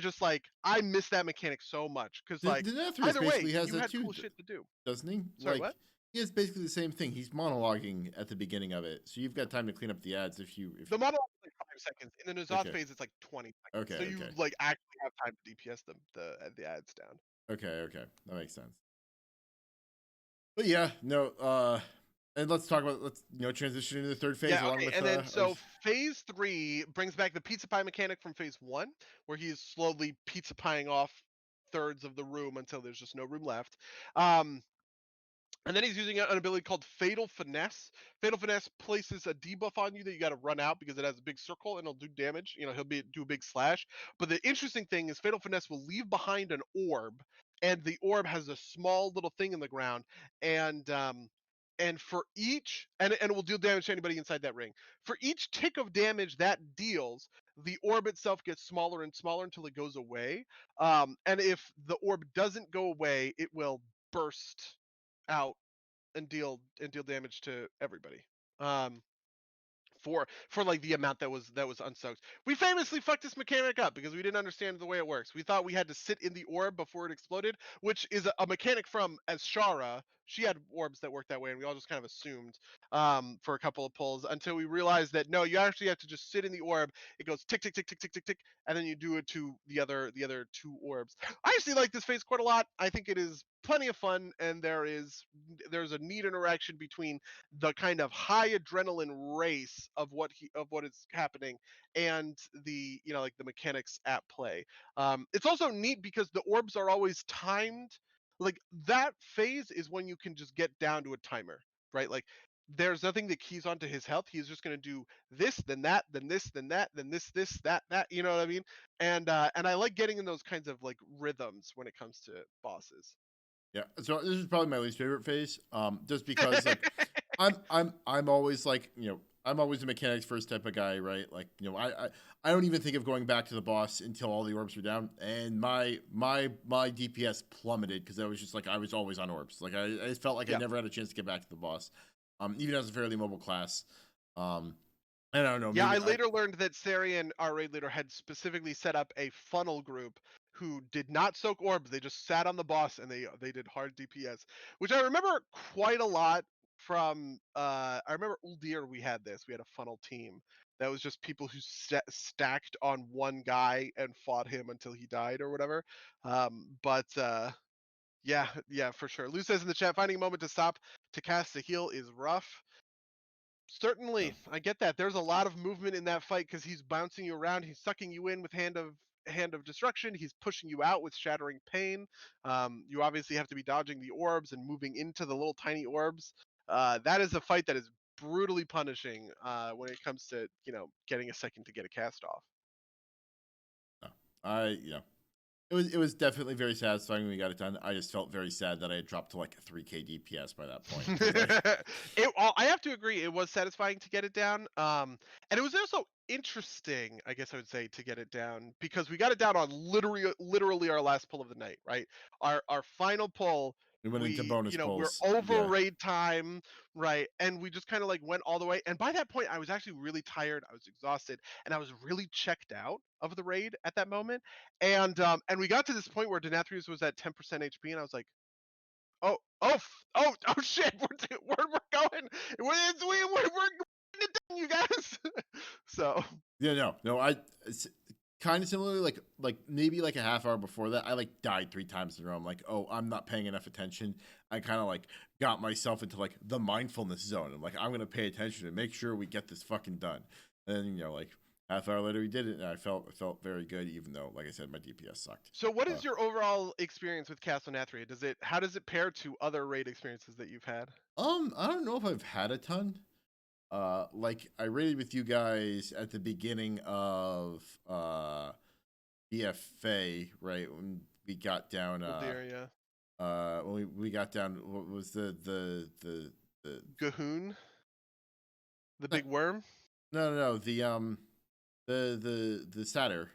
miss that mechanic so much because like Denathrius either way basically has you that had too, cool shit to do. doesn't he? Sorry, Like what? he has basically the same thing. He's monologuing at the beginning of it, so you've got time to clean up the ads The model is like 5 seconds. In the N'Zoth okay, phase, it's like 20 seconds. okay, So you okay, like actually have time to DPS the ads down. okay, that makes sense. But yeah, no, and let's transition into the third phase Yeah, along okay. with And then so phase 3 brings back the pizza pie mechanic from phase 1, where he's slowly pizza pieing off thirds of the room until there's just no room left. And then he's using an ability called Fatal Finesse. Fatal Finesse places a debuff on you that you got to run out because it has a big circle and it'll do damage. He'll do a big slash. But the interesting thing is Fatal Finesse will leave behind an orb, and the orb has a small little thing in the ground, and for each and it will deal damage to anybody inside that ring. For each tick of damage that deals, the orb itself gets smaller and smaller until it goes away. And if the orb doesn't go away, it will burst out and deal damage to everybody. For like the amount that was unsoaked. We famously fucked this mechanic up because we didn't understand the way it works. We thought we had to sit in the orb before it exploded, which is a mechanic from Azshara, she had orbs that worked that way, and we all just kind of assumed for a couple of pulls until we realized that no, you actually have to just sit in the orb. It goes tick tick tick tick tick tick tick, and then you do it to the other two orbs. I actually like this phase quite a lot. I think it is plenty of fun, and there's a neat interaction between the kind of high adrenaline race of what is happening and the like the mechanics at play. It's also neat because the orbs are always timed. Like that phase is when you can just get down to a timer, right? Like there's nothing that keys onto his health. He's just going to do this, then that, then this, then that, then this, that. You know what I mean? And I like getting in those kinds of like rhythms when it comes to bosses. Yeah, so this is probably my least favorite phase. Just because like I'm always like, I'm always a mechanics first type of guy, right? Like, I don't even think of going back to the boss until all the orbs were down, and my DPS plummeted because I was just like I was always on orbs. Like I felt like I Yeah. never had a chance to get back to the boss, even as a fairly mobile class. Um, and I don't know, Yeah, I maybe later learned that Sarian, our raid leader, had specifically set up a funnel group who did not soak orbs. They just sat on the boss and they did hard DPS, which I remember quite a lot from. I remember Uldir, we had this. We had a funnel team that was just people who stacked on one guy and fought him until he died or whatever. But yeah, for sure. Lou says in the chat, finding a moment to stop to cast a heal is rough. Certainly, I get that. There's a lot of movement in that fight because he's bouncing you around. He's sucking you in with hand of destruction. He's pushing you out with shattering pain. You obviously have to be dodging the orbs and moving into the little tiny orbs. That is a fight that is brutally punishing when it comes to getting a second to get a cast off. no. It was definitely very satisfying when we got it done. I just felt very sad that I had dropped to like 3K DPS by that point. 'Cause I have to agree, it was satisfying to get it down. And it was also interesting, I guess I would say, to get it down because we got it down on literally our last pull of the night, right? Our final pull, we went into bonus we're pulls. over Yeah. raid time, right? And we just kind of like went all the way. And by that point, I was actually really tired. I was exhausted, and I was really checked out of the raid at that moment. And we got to this point where Denathrius was at 10% HP, and I was like, oh shit, we're going, we're getting it done, you guys. So Yeah, no, it's kind of similarly, like maybe like a half hour before that, I like died 3 times in a row. I'm like, oh, I'm not paying enough attention. I kind of like got myself into like the mindfulness zone. I'm like, I'm gonna pay attention and make sure we get this fucking done. And then, like half hour later, we did it, and I felt very good, even though, like I said, my DPS sucked. so what is your overall experience with Castle Nathria? How does it pair to other raid experiences that you've had? I don't know if I've had a ton. Like I raided with you guys at the beginning of BFA, right? When we got down Oh dear, yeah. when we got down, what was the Gahoon, the no, big worm. no, the satyr.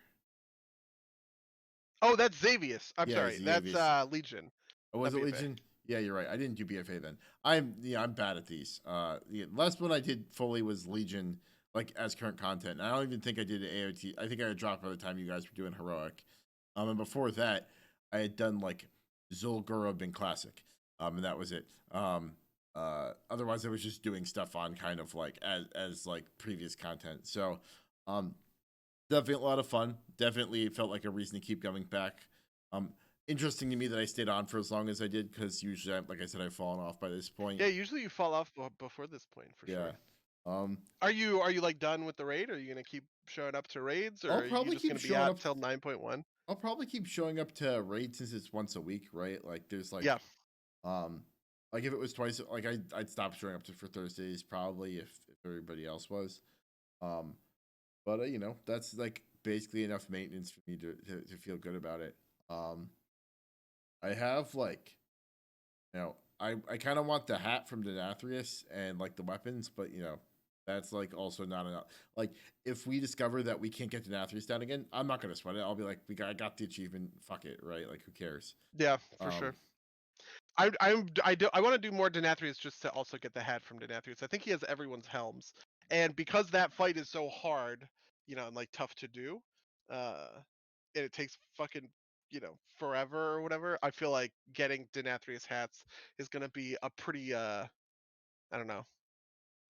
Oh, that's Xavius. I'm Yeah, sorry, that's Xavius. Legion. Oh, was Not it BFA. Legion? Yeah, you're right. I didn't do BFA then. I'm bad at these. The last one I did fully was Legion, like as current content. And I don't even think I did AOT. I think I had dropped by the time you guys were doing heroic. And before that, I had done like Zul'Gurub and classic. And that was it. Otherwise I was just doing stuff on kind of like as like previous content. So, definitely a lot of fun. Definitely it felt like a reason to keep coming back. Interesting to me that I stayed on for as long as I did because usually, like I said, I've fallen off by this point. Yeah, usually you fall off before this point for Yeah. sure. Um, Are you like done with the raid? Are you gonna keep showing up to raids, or I'll are you probably just keep gonna be showing out up. till 9.1? I'll probably keep showing up to raid since it's once a week, right? Like there's Yeah. um, like if it was twice, like I'd stop showing up to for Thursdays probably if everybody else was. Um, but that's like basically enough maintenance for me to feel good about it. I have like I kind of want the hat from Denathrius and like the weapons, but that's like also not enough. Like if we discover that we can't get Denathrius down again, I'm not gonna sweat it. I'll be like, I got the achievement. Fuck it, right? Like who cares? Yeah, for Um, sure. I want to do more Denathrius just to also get the hat from Denathrius. I think he has everyone's helms, and because that fight is so hard, and like tough to do, and it takes fucking forever or whatever, I feel like getting Denathrius hats is gonna be a pretty I don't know.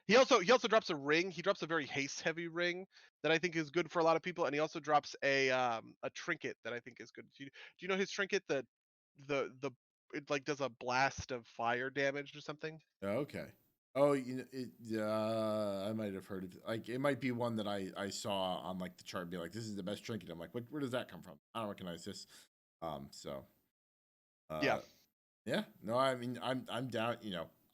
He also drops a ring. He drops a very haste heavy ring that I think is good for a lot of people, and he also drops a trinket that I think is good. Do you know his trinket? The it like does a blast of fire damage or something. Okay. Oh, I might have heard it. Like, it might be one that I saw on like the chart and be like, this is the best trinket. I'm like, where does that come from? I don't recognize this. So, Yeah. uh, yeah, no, I mean, I'm down.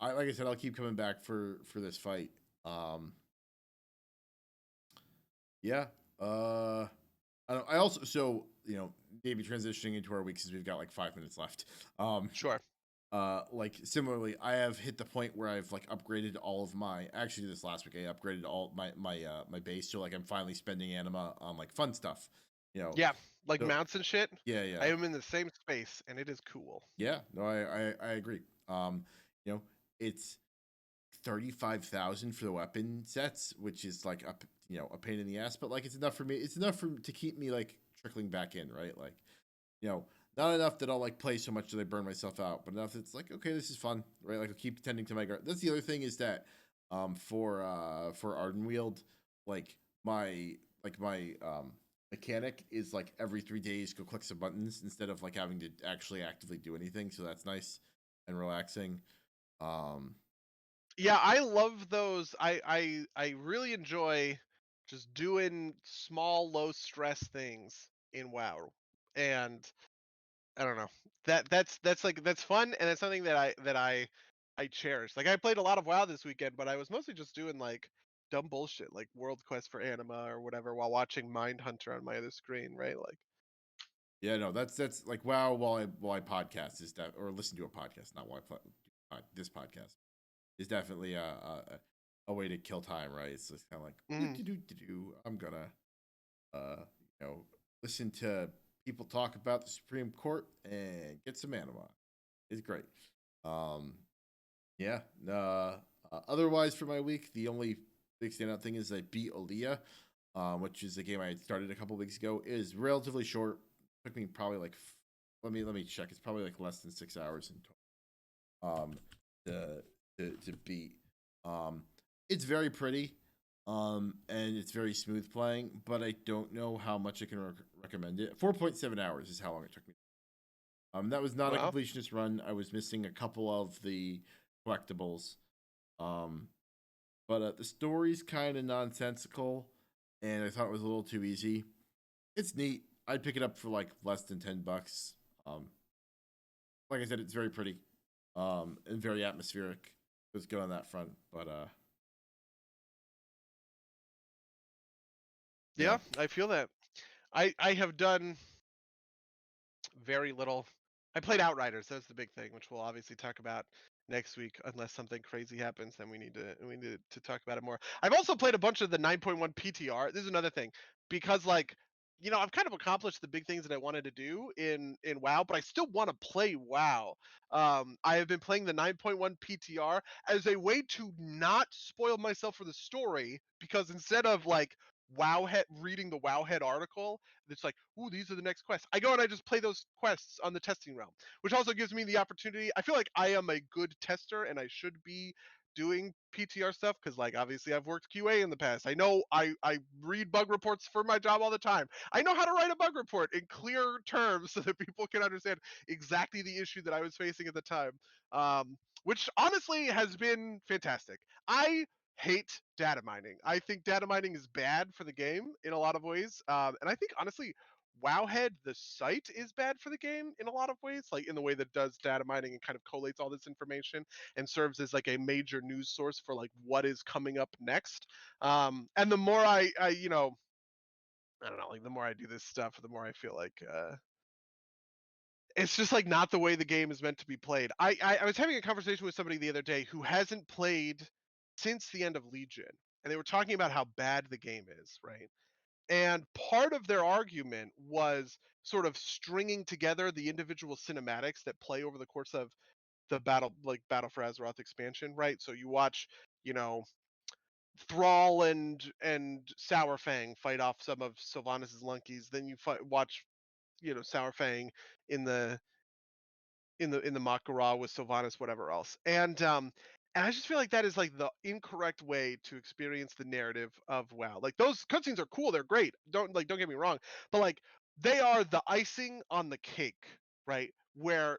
Like I said, I'll keep coming back for this fight. Um, yeah. I also, so maybe transitioning into our week since we've got like 5 minutes left. Sure. Like similarly, I have hit the point where I've like upgraded all of my. Actually, this last week I upgraded all my base, so like I'm finally spending anima on like fun stuff. You know, Yeah, like so mounts and shit. yeah, I yeah, am in the same space, and it is cool. yeah. No, I agree. You know, it's 35,000 for the weapon sets, which is like a pain in the ass, but like it's enough for me. It's enough to keep me like trickling back in, right? Like, you know, not enough that I'll like play so much that I burn myself out, but enough that's like, okay, this is fun, right? Like I'll keep tending to my guard. That's the other thing is that for Ardenweald, like my mechanic is like every 3 days go click some buttons instead of like having to actually actively do anything. So that's nice and relaxing. Um Yeah, I love those. I really enjoy just doing small, low stress things in WoW, and I don't know. That's fun, and it's something that I cherish. Like I played a lot of WoW this weekend, but I was mostly just doing like dumb bullshit, like World Quest for Anima or whatever, while watching Mindhunter on my other screen, right? Like, Yeah, no, that's like wow. While I podcast is that or listen to a podcast, not while I this podcast is definitely a way to kill time, right? It's just kind of like mhm. I'm gonna uh listen to people talk about the Supreme Court and get some anima. It's great. Um, yeah. Otherwise, for my week, the only big standout thing is I beat Aaliyah, which is a game I had started a couple weeks ago. It is relatively short. Took me probably like let me check. It's probably like less than 6 hours in total. To to beat. Um, it's very pretty. And it's very smooth playing, but I don't know how much I can recommend it. 4.7 hours is how long it took me. That was not a Well, completionist run. I was missing a couple of the collectibles. Um, but the story's kind of nonsensical, and I thought it was a little too easy. It's neat. I'd pick it up for like less than $10. Like I said, it's very pretty, and very atmospheric. It was good on that front, but yeah, yeah, I feel that. I have done very little. I played Outriders. That's the big thing, which we'll obviously talk about next week, unless something crazy happens. Then we need to talk about it more. I've also played a bunch of the 9.1 PTR. This is another thing because like I've kind of accomplished the big things that I wanted to do in WoW, but I still want to play WoW. I have been playing the 9.1 PTR as a way to not spoil myself for the story because instead of like Wowhead reading the Wowhead article, it's like, ooh, these are the next quests. I go and I just play those quests on the testing realm, which also gives me the opportunity. I feel like I am a good tester and I should be doing PTR stuff because like obviously I've worked QA in the past. I know I read bug reports for my job all the time. I know how to write a bug report in clear terms so that people can understand exactly the issue that I was facing at the time. Which honestly has been fantastic. I hate data mining. I think data mining is bad for the game in a lot of ways. And I think honestly, Wowhead, the site, is bad for the game in a lot of ways, like in the way that does data mining and kind of collates all this information and serves as like a major news source for like what is coming up next. And the more I don't know, like the more I do this stuff, the more I feel like it's just like not the way the game is meant to be played. I was having a conversation with somebody the other day who hasn't played since the end of Legion, and they were talking about how bad the game is, right? And part of their argument was sort of stringing together the individual cinematics that play over the course of the Battle for Azeroth expansion, right? So you watch, you know, Thrall and Sourfang fight off some of Sylvanas' Lunkies, then you watch Sourfang in the in the Makara with Sylvanas, whatever else. And I just feel like that is like the incorrect way to experience the narrative of WoW. Like those cutscenes are cool, they're great. Don't get me wrong, but like they are the icing on the cake, right? Where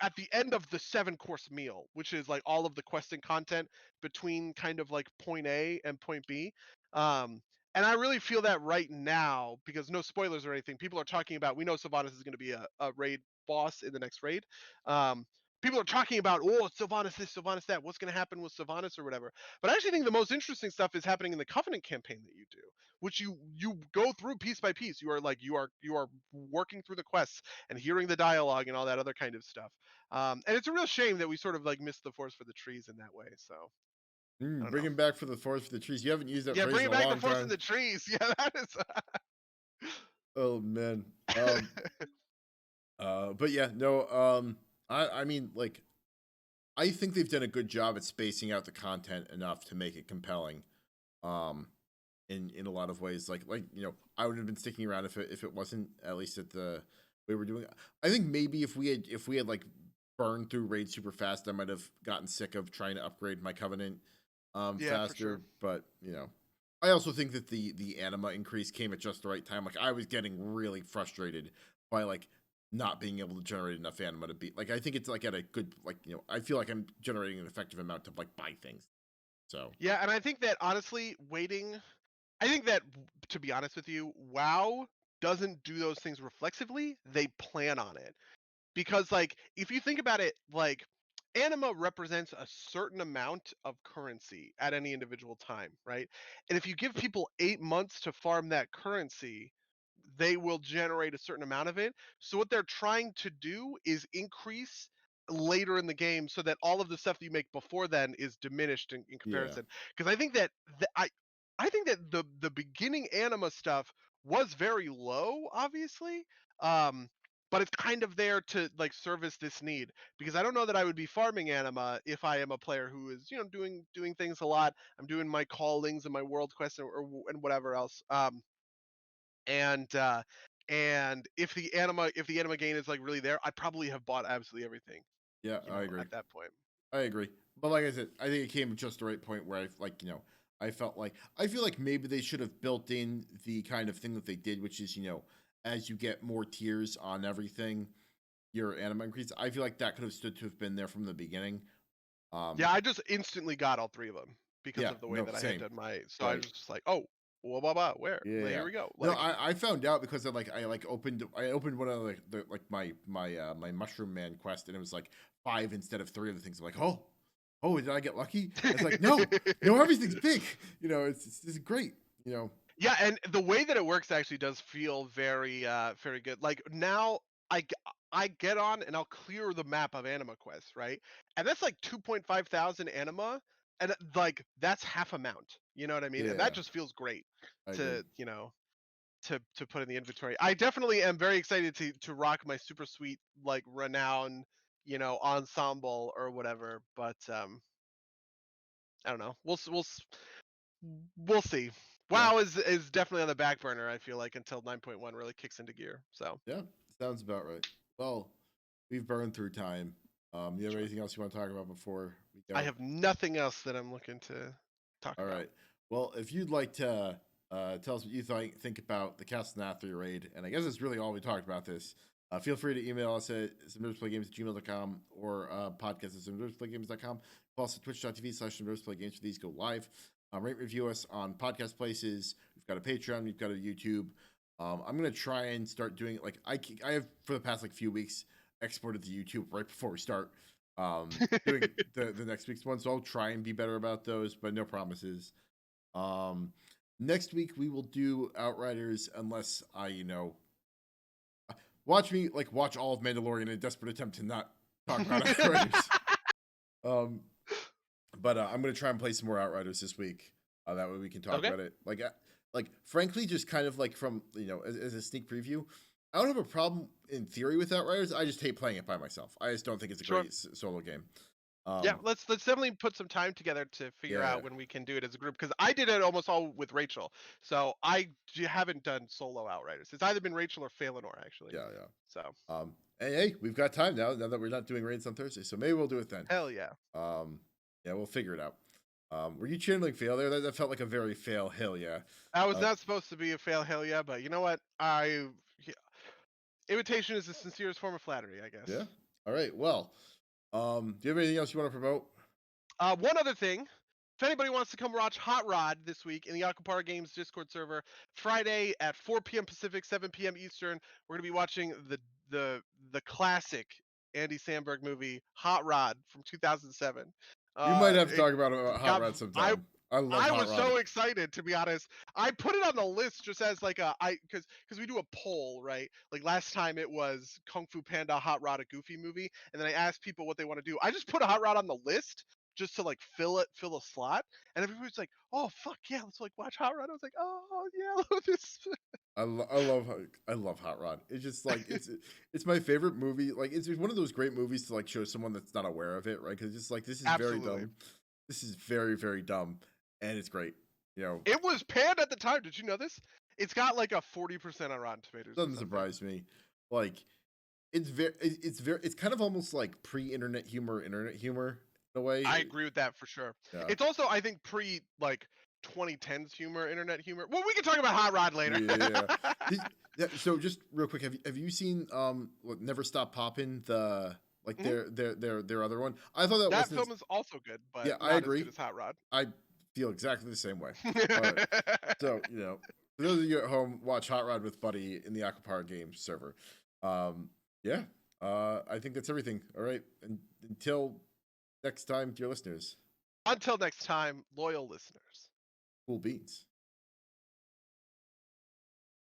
at the end of the 7-course meal, which is like all of the questing content between kind of like point A and point B. And I really feel that right now, because no spoilers or anything, people are talking about, we know Sylvanas is going to be a raid boss in the next raid. Um, People are talking about, oh, Sylvanas this, Sylvanas that, what's going to happen with Sylvanas or whatever. But I actually think the most interesting stuff is happening in the Covenant campaign that you do, which you go through piece by piece. You are working through the quests and hearing the dialogue and all that other kind of stuff. And it's a real shame that we sort of like missed the forest for the trees in that way. So I don't know. Bringing back for the forest for the trees. You haven't used that Yeah, phrase in bringing a back the long forest for time. the trees. Yeah, that is. Oh man. But yeah, no. I mean, like, I think they've done a good job at spacing out the content enough to make it compelling. Um, in a lot of ways, like I would have been sticking around if it wasn't at least at the way we're doing it. I think maybe if we had like burned through raid super fast, I might have gotten sick of trying to upgrade my covenant Yeah, for faster. sure. But I also think that the anima increase came at just the right time. Like I was getting really frustrated by like not being able to generate enough anima to beat. Like I think it's like at a good I feel like I'm generating an effective amount to like buy things. So Yeah, and I think that honestly, I think that, to be honest with you, WoW doesn't do those things reflexively. They plan on it. Because, like, if you think about it, like, anima represents a certain amount of currency at any individual time, right? And if you give people 8 months to farm that currency, they will generate a certain amount of it. So what they're trying to do is increase later in the game so that all of the stuff that you make before then is diminished in yeah, comparison. Because I think that I think that the beginning anima stuff was very low, obviously. Um, but it's kind of there to like service this need, because I don't know that I would be farming anima if I am a player who is doing things a lot. I'm doing my callings and my world quests and whatever else. And if the anima gain is like really there, I probably have bought absolutely everything, yeah, I agree. at that point. I agree. But like I said, I think it came at just the right point where I feel like maybe they should have built in the kind of thing that they did, which is, as you get more tiers on everything, your anima increase. I feel like that could have stood to have been there from the beginning. Yeah, I just instantly got all three of them because Yeah, of the way no, that I had same. done so I Like, was just like, oh, blah blah blah, where? yeah, Like, yeah. here we go. No, Like, I found out because I opened one of my mushroom man quest, and it was like 5 instead of 3 of the things. I'm like, oh, did I get lucky? It's like, no, everything's big. It's great. yeah, and the way that it works actually does feel very very good. Like now I get on and I'll clear the map of anima quests, right? And that's like 2.5 thousand anima, and like that's half amount. You know what I mean? And Yeah, that just feels great I agree. to, to put in the inventory. I definitely am very excited to rock my super sweet like renown, ensemble or whatever, but I don't know. We'll see. Yeah, WoW is definitely on the back burner, I feel like, until 9.1 really kicks into gear. So, yeah, sounds about right. Well, we've burned through time. You have sure. anything else you want to talk about before we I go? have nothing else that I'm looking to talk All about. right. Well, if you'd like to tell us what you think about the Castle Nathri raid, and I guess that's really all we talked about this, feel free to email us at simdersplaygames@gmail.com or podcast at simdersplaygames.com. Also, twitch.tv/simdersplaygames for these go live. Rate review us on podcast places. We've got a Patreon. We've got a YouTube. I'm going to try and start doing it. Like I have for the past few weeks exported to YouTube right before we start doing the next week's one, so I'll try and be better about those, but no promises. Next week we will do Outriders unless I watch all of Mandalorian in a desperate attempt to not talk about Outriders. But I'm gonna try and play some more Outriders this week. That way we can talk Okay. about it. Frankly, just kind of like from as a sneak preview, I don't have a problem in theory with Outriders. I just hate playing it by myself. I just don't think it's a Sure. great solo game. Yeah, Um, let's definitely put some time together to figure yeah, out when we can do it as a group because I did it almost all with Rachel, so haven't done solo Outriders. It's either been Rachel or Phalanor actually. yeah, yeah. So Hey, we've got time now that we're not doing raids on Thursday, so maybe we'll do it then. hell yeah. Yeah, we'll figure it out. Were you channeling fail there? That felt like a very fail hill, yeah. I was not supposed to be a fail hell yeah, but you know what? Imitation is the sincerest form of flattery, I guess. Yeah. All right. Well, do you have anything else you want to promote? One other thing. If anybody wants to come watch Hot Rod this week in the Akapara Games Discord server, Friday at 4 p.m. Pacific, 7 p.m. Eastern, we're gonna be watching the classic Andy Samberg movie Hot Rod from 2007. We might have to It talk about Hot got Rod sometime. I love I Hot was Rod. so excited, to be honest. I put it on the list just as like because we do a poll, right? Like last time it was Kung Fu Panda, Hot Rod, a Goofy movie, and then I asked people what they want to do. I just put a Hot Rod on the list just to like fill a slot, and everybody's like, "Oh fuck yeah, let's like watch Hot Rod." I was like, "Oh yeah, this." I love Hot Rod. It's just like it's my favorite movie. Like it's one of those great movies to like show someone that's not aware of it, right? Because it's just like this is very Absolutely. dumb. This is very very dumb, and it's great. You know, It was panned at the time. Did you know this? It's got like a 40% on Rotten Tomatoes or doesn't something. surprise me. Like it's kind of almost like pre-internet humor, internet humor in a way. I agree with that for sure. Yeah. It's also, I think, pre like 2010s humor, internet humor. Well, we can talk about Hot Rod later. Yeah. So just real quick, have you seen Never Stop Poppin', the like their other one? I thought that film is also good, but yeah, not I as agree. good as Hot Rod. I feel exactly the same way. So for those of you at home, watch Hot Rod with Buddy in the Aquapara Games server. Yeah, I think that's everything. All right, and until next time, dear listeners. Until next time, loyal listeners. Cool beans.